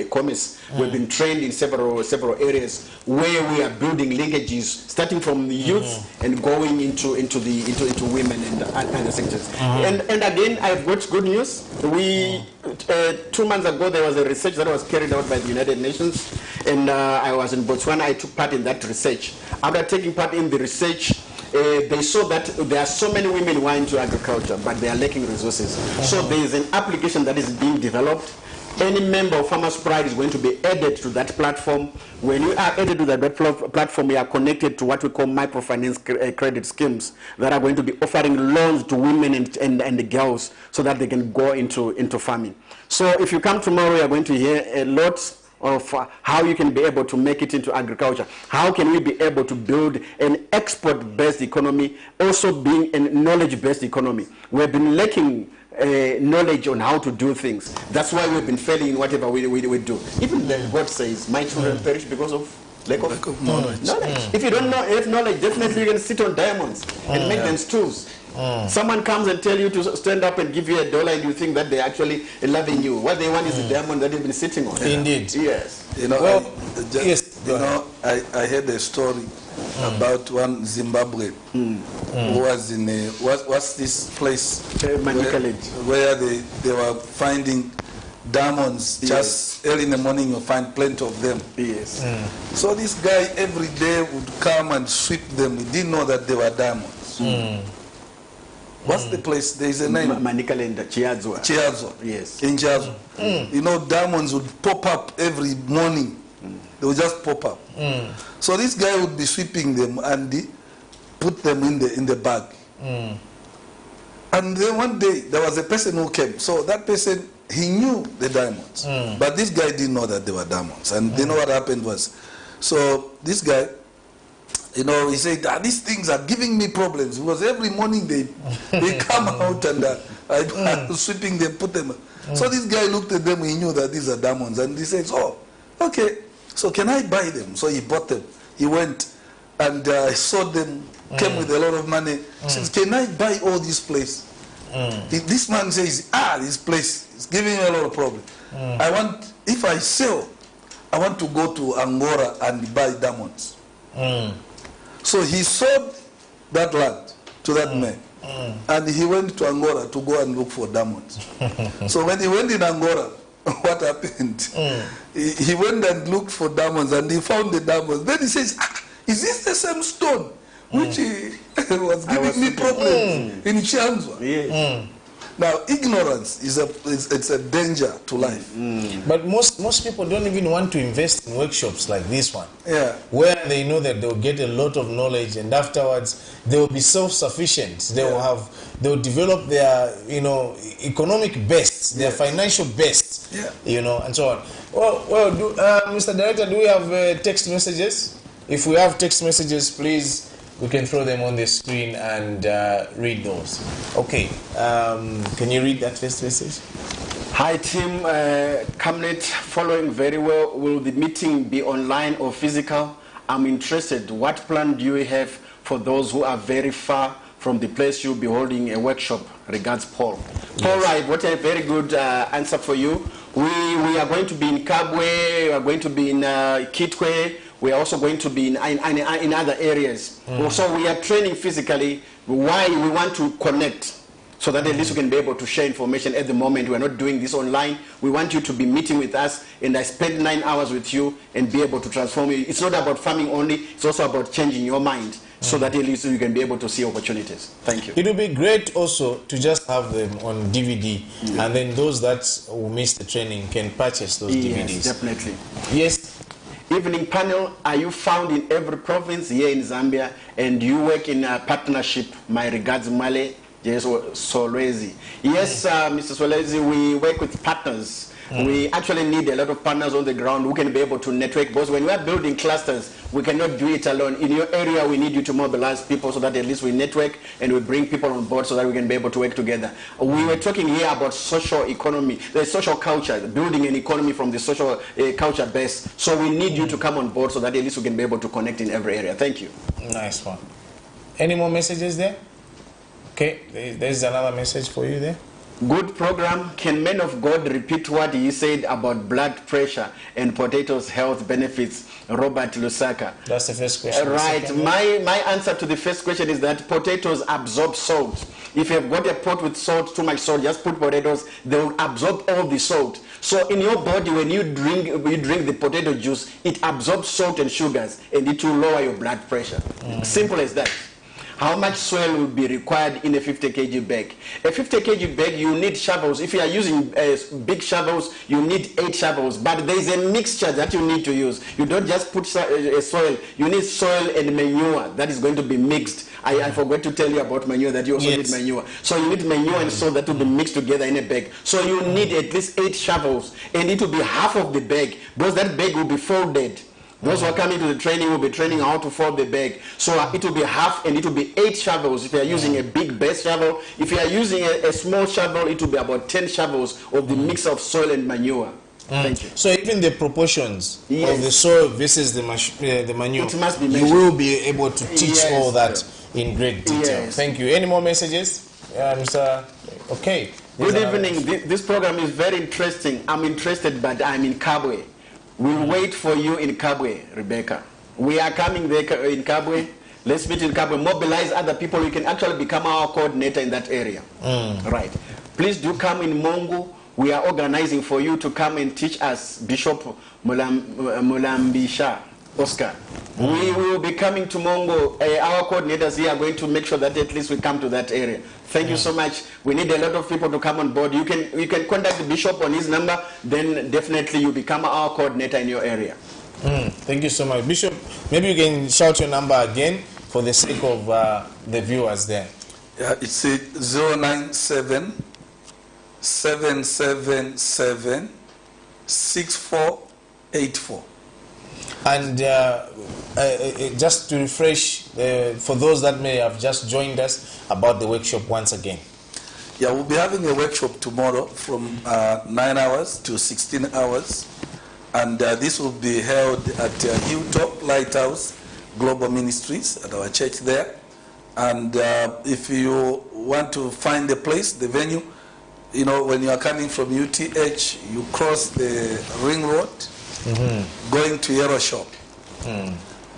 Commerce. We've been trained in several areas where we are building linkages, starting from the youth and going into women and other sectors. And again, I've got good news. 2 months ago, there was a research that was carried out by the United Nations, and I was in Botswana. I took part in that research. After taking part in the research, they saw that there are so many women who are into agriculture, but they are lacking resources. So there is an application that is being developed Any member of Farmers Pride is going to be added to that platform. When you are added to that platform, you are connected to what we call microfinance credit schemes that are going to be offering loans to women and the girls so that they can go into farming. So if you come tomorrow, you are going to hear a lot of how you can be able to make it into agriculture. How can we be able to build an export-based economy, also being a knowledge-based economy? We've been lacking knowledge on how to do things. That's why we've been failing in whatever we do. Even the God says, my children perish because of lack of knowledge. If you don't have knowledge, definitely you can sit on diamonds and make them stools. Someone comes and tell you to stand up and give you $1 and you think that they're actually loving you. What they want is the diamond that you've been sitting on. Indeed. Yes. You know, Well, I heard a story about one Zimbabwean who was in what's this place where they were finding diamonds. Just early in the morning you find plenty of them. Yes. So this guy every day would come and sweep them. He didn't know that they were diamonds. What's the place? There is a name. Manikalenda, Chiazwa. Chiazwa. Yes. In Chiazwa. You know, diamonds would pop up every morning. They would just pop up. So this guy would be sweeping them and put them in the bag. And then one day there was a person who came. So that person, he knew the diamonds, but this guy didn't know that they were diamonds. And you know what happened was, so this guy, you know, he said, these things are giving me problems because every morning they come out and I'm sweeping them, put them. So this guy looked at them, he knew that these are diamonds, and he says, oh, okay, so can I buy them? So he bought them. He went and sold them, came with a lot of money. He says, can I buy all this place? This man says, this place is giving me a lot of problem. I want, if I sell, I want to go to Angola and buy diamonds. So he sold that land to that man. And he went to Angola to go and look for diamonds. So when he went in Angola, what happened? He went and looked for diamonds and he found the diamonds. Then he says, is this the same stone which was giving me problems in Chiazwa? Yes. Now, ignorance is a danger to life. But most people don't even want to invest in workshops like this one, where they know that they'll get a lot of knowledge, and afterwards they will be self-sufficient. They will develop their economic best, their financial best, and so on. Well, Mr. Director, do we have text messages? If we have text messages, please. We can throw them on the screen and read those. Okay, can you read that first message? Hi team, Camnet, following very well. Will the meeting be online or physical? I'm interested. What plan do you have for those who are very far from the place you'll be holding a workshop? Regards, Paul. Paul, right, what a very good answer for you. We are going to be in Kabwe, we are going to be in Kitwe. We are also going to be in other areas. So we are training physically. Why? We want to connect so that at least we can be able to share information. At the moment, we are not doing this online. We want you to be meeting with us, and I spend 9 hours with you and be able to transform you. It's not about farming only. It's also about changing your mind so that at least you can be able to see opportunities. Thank you. It would be great also to just have them on DVD, and then those that will miss the training can purchase those DVDs. Yes, definitely. Yes. Evening panel, are you found in every province here in Zambia, and you work in a partnership? My regards, Male Solwezi. Yes, Mr. Solwezi, we work with partners. We actually need a lot of partners on the ground who can be able to network, because when we are building clusters, we cannot do it alone. In your area, we need you to mobilize people so that at least we network and we bring people on board so that we can be able to work together. We were talking here about social economy, the social culture, building an economy from the social culture base. So we need you to come on board so that at least we can be able to connect in every area. Thank you. Nice one. Any more messages there? Okay, there's another message for you there. Good program. Can men of God repeat what he said about blood pressure and potatoes' health benefits? Robert Lusaka. That's the first question. Right. My answer to the first question is that potatoes absorb salt. If you have got a pot with salt, too much salt, just put potatoes, they will absorb all the salt. So in your body, when you drink the potato juice, it absorbs salt and sugars, and it will lower your blood pressure. Simple as that. how much soil will be required in a 50 kg bag. A 50 kg bag, you need shovels. If you are using big shovels, you need 8 shovels. But there is a mixture that you need to use. You don't just put soil. You need soil and manure that is going to be mixed. I forgot to tell you about manure, that you also need manure. So you need manure and soil that will be mixed together in a bag. So you need at least 8 shovels, and it will be half of the bag, because that bag will be folded. Those who are coming to the training will be training how to fold the bag. So it will be half, and it will be 8 shovels if you are using a big base shovel. If you are using a small shovel, it will be about 10 shovels of the mix of soil and manure. Thank you. So even the proportions of the soil versus the manure, it must be you will be able to teach all that in great detail. Yes. Thank you. Any more messages, Mr. Okay. Good evening. This program is very interesting. I'm interested, but I'm in Kabwe. We'll wait for you in Kabwe, Rebecca. We are coming there in Kabwe. Let's meet in Kabwe. Mobilize other people. You can actually become our coordinator in that area. Right. Please do come in Mongu. We are organizing for you to come and teach us, Bishop Mulambisha Oscar. We will be coming to Mongo. Our coordinators here are going to make sure that at least we come to that area. Thank you so much. We need a lot of people to come on board. You can contact the bishop on his number, then definitely you become our coordinator in your area. Thank you so much. Bishop, maybe you can shout your number again for the sake of the viewers there. Yeah, it's 097 777 6484. And just to refresh, for those that may have just joined us, about the workshop once again. Yeah, we'll be having a workshop tomorrow from 9 hours to 16 hours. And this will be held at Hilltop Lighthouse Global Ministries at our church there. And if you want to find the place, the venue, you know, when you are coming from UTH, you cross the ring road, going to Yellow Shop.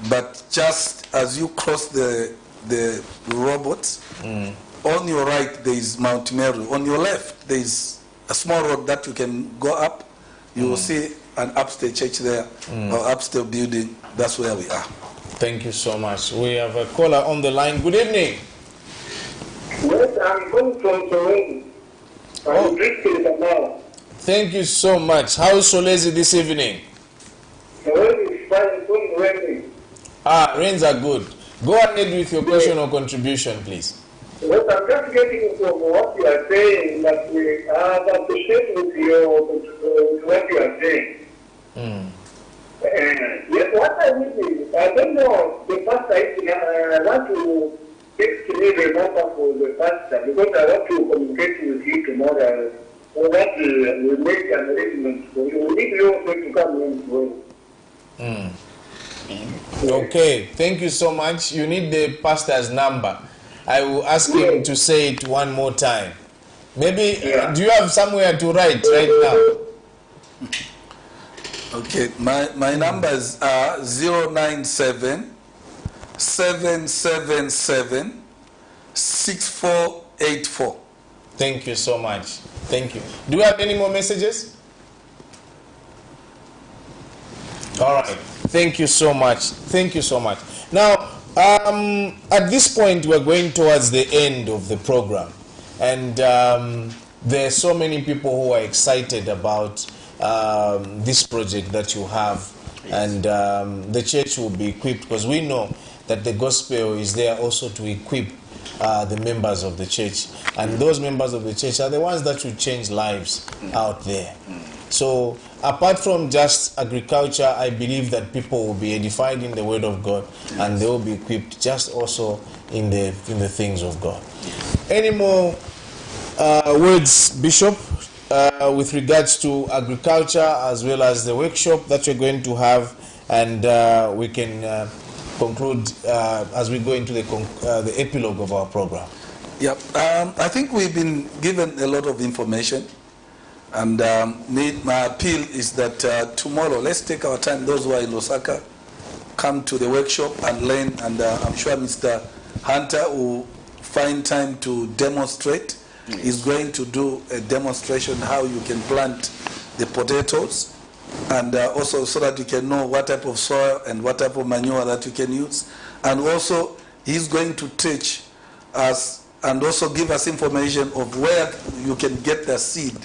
But just as you cross the robots, on your right there is Mount Mary. On your left there is a small road that you can go up. You will see an upstairs church there, or upstairs building. That's where we are. Thank you so much. We have a caller on the line. Good evening. Yes, I'm calling from Solezi. I'm drifting now. Thank you so much. How is Solezi this evening? Solezi is fine. It's only raining. Rains are good. Go ahead with your question or contribution, please. Well, I'm just getting from what you are saying, that we have appreciated with what you are saying. Yes, what I mean is, I don't know the pastor. I want to fix to me the number for the pastor, because I want to communicate with you tomorrow. So that we make an arrangement for you. We need you also to come in for you. Okay, thank you so much. You need the pastor's number. I will ask him to say it one more time. Maybe, do you have somewhere to write right now? Okay, my numbers are 097 777 6484. Thank you so much. Thank you. Do you have any more messages? All right. Thank you so much. Thank you so much. Now, at this point, we're going towards the end of the program. And there are so many people who are excited about this project that you have. And the church will be equipped, because we know that the gospel is there also to equip the members of the church. And those members of the church are the ones that will change lives out there. So apart from just agriculture, I believe that people will be edified in the word of God, and they will be equipped just also in the things of God. Any more words, Bishop, with regards to agriculture as well as the workshop that you're going to have, and we can conclude as we go into the epilogue of our program? Yeah, I think we've been given a lot of information. And my appeal is that tomorrow, let's take our time. Those who are in Lusaka, come to the workshop and learn. And I'm sure Mr. Hunter will find time to demonstrate. He's going to do a demonstration how you can plant the potatoes, and also so that you can know what type of soil and what type of manure that you can use. And also, he's going to teach us and also give us information of where you can get the seed.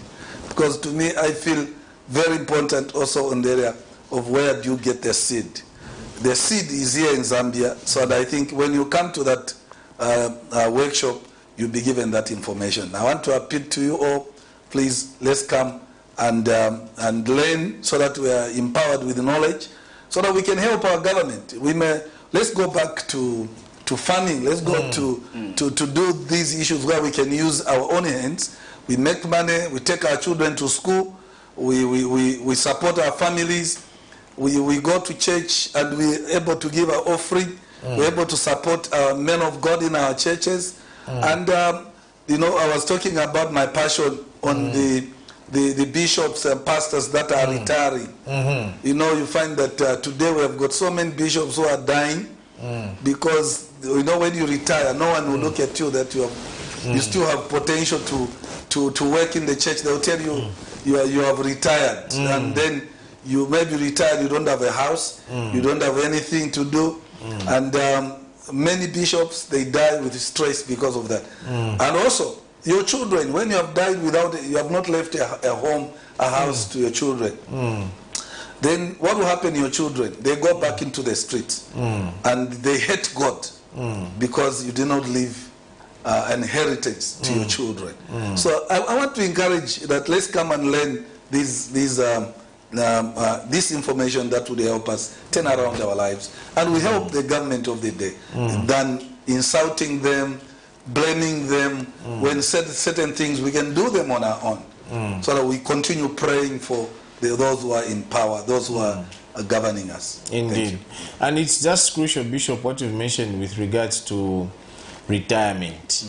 Because to me, I feel very important also in the area of where do you get the seed. The seed is here in Zambia, so that I think when you come to that workshop, you'll be given that information. I want to appeal to you all, please, let's come and learn so that we are empowered with knowledge, so that we can help our government. Let's go back to farming. Let's go to do these issues where we can use our own hands. We make money, we take our children to school, we support our families, we go to church and we're able to give our offering, we're able to support our men of God in our churches. And, you know, I was talking about my passion on the bishops and pastors that are retiring. You know, you find that today we have got so many bishops who are dying because, you know, when you retire, no one will look at you that you still have potential to work in the church. They'll tell you you have retired, and then you may be retired, you don't have a house, you don't have anything to do, and many bishops, they die with stress because of that. And also, your children, when you have died you have not left a home, a house to your children, then what will happen to your children? They go back into the streets, and they hate God because you did not leave an inheritance to your children. So I want to encourage that let's come and learn this information that would help us turn around our lives. And we help the government of the day than insulting them, blaming them. When certain things, we can do them on our own. So that we continue praying for those who are in power, those who are governing us. Indeed. And it's just crucial, Bishop, what you've mentioned with regards to retirement.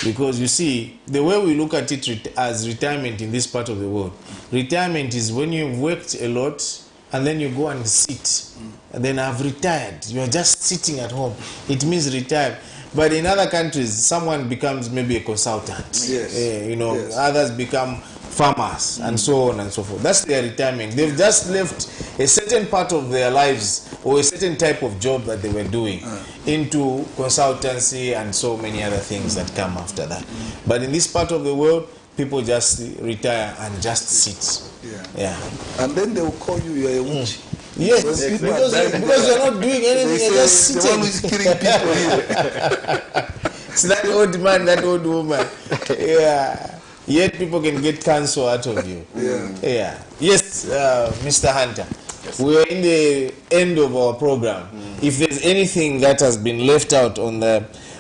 Because you see, the way we look at it as retirement in this part of the world, retirement is when you've worked a lot and then you go and sit. And then I've retired. You are just sitting at home. It means retired. But in other countries, someone becomes maybe a consultant. You know, others become farmers and so on and so forth. That's their retirement. They've just left a certain part of their lives or a certain type of job that they were doing into consultancy and so many other things that come after that. But in this part of the world, people just retire and just sit. And then they will call you a witch. Yes, because you're not doing anything, you're just sitting. The one who's killing people here. It's that old man, that old woman. Yet people can get cancer out of you. Yes, Mr. Hunter. Yes. We are in the end of our program. If there's anything that has been left out on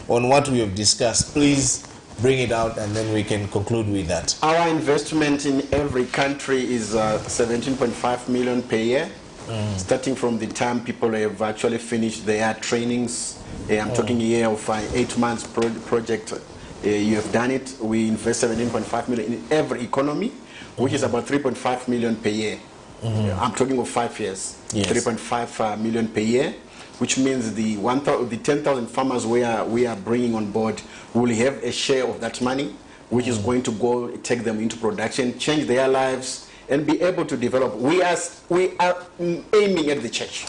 what we have discussed, please bring it out and then we can conclude with that. Our investment in every country is 17.5 million per year, starting from the time people have actually finished their trainings. I'm talking a year of 8 months project. You have done it. We invest 17.5 million in every economy, which is about 3.5 million per year. I'm talking of 5 years. 3.5 million per year, which means the 10,000 farmers we are bringing on board will have a share of that money, which is going to go take them into production, change their lives, and be able to develop. We are aiming at the church.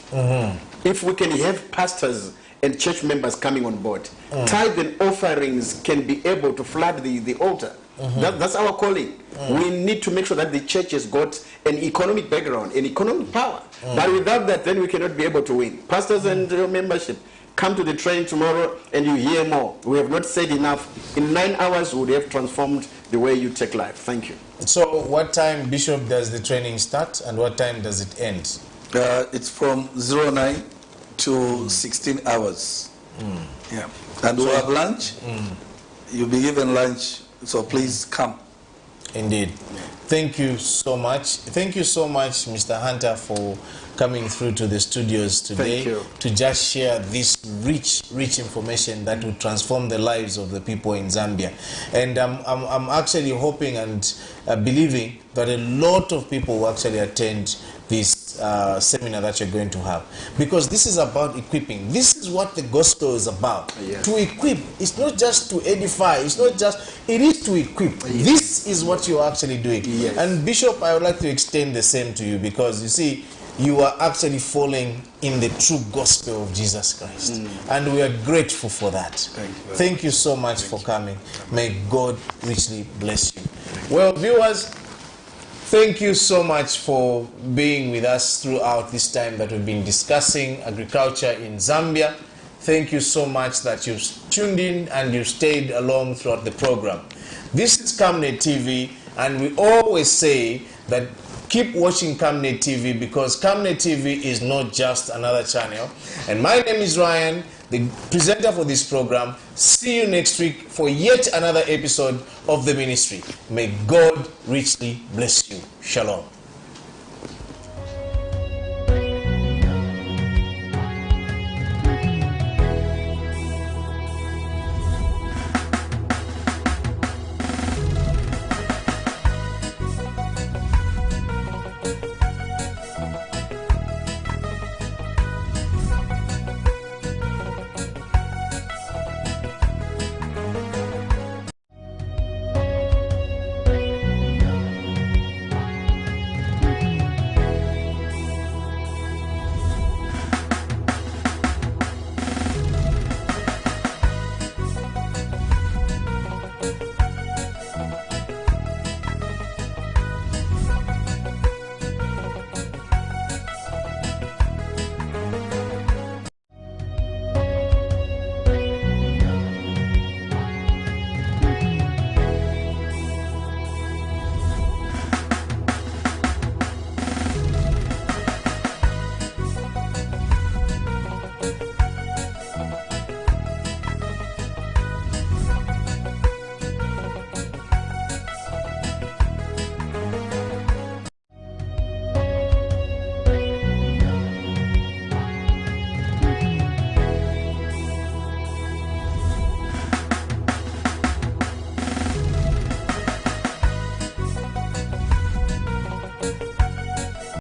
If we can have pastors and church members coming on board, tithe and offerings can be able to flood the altar. That's our calling. We need to make sure that the church has got an economic background, an economic power. But without that, then we cannot be able to win. Pastors and your membership, come to the training tomorrow and you hear more. We have not said enough. In 9 hours, we would have transformed the way you take life. Thank you. So what time, Bishop, does the training start and what time does it end? It's from 09 to 16 hours. And we have lunch. You'll be given lunch, so please come. Indeed. Thank you so much. Thank you so much, Mr. Hunter, for coming through to the studios today to just share this rich information that will transform the lives of the people in Zambia. And I'm actually hoping and believing that a lot of people will actually attend this seminar that you're going to have, because this is about equipping. This is what the gospel is about. To equip. It's not just to edify. It's not just, it is to equip. This is what you're actually doing. And Bishop, I would like to extend the same to you, because you see, you are actually falling in the true gospel of Jesus Christ. And we are grateful for that. Thank you so much for coming. May God richly bless you. Well, viewers, thank you so much for being with us throughout this time that we've been discussing agriculture in Zambia. Thank you so much that you've tuned in and you stayed along throughout the program. This is CamNet TV, and we always say that keep watching CamNet TV, because CamNet TV is not just another channel. And my name is Ryan, the presenter for this program. See you next week for yet another episode of the ministry. May God richly bless you. Shalom.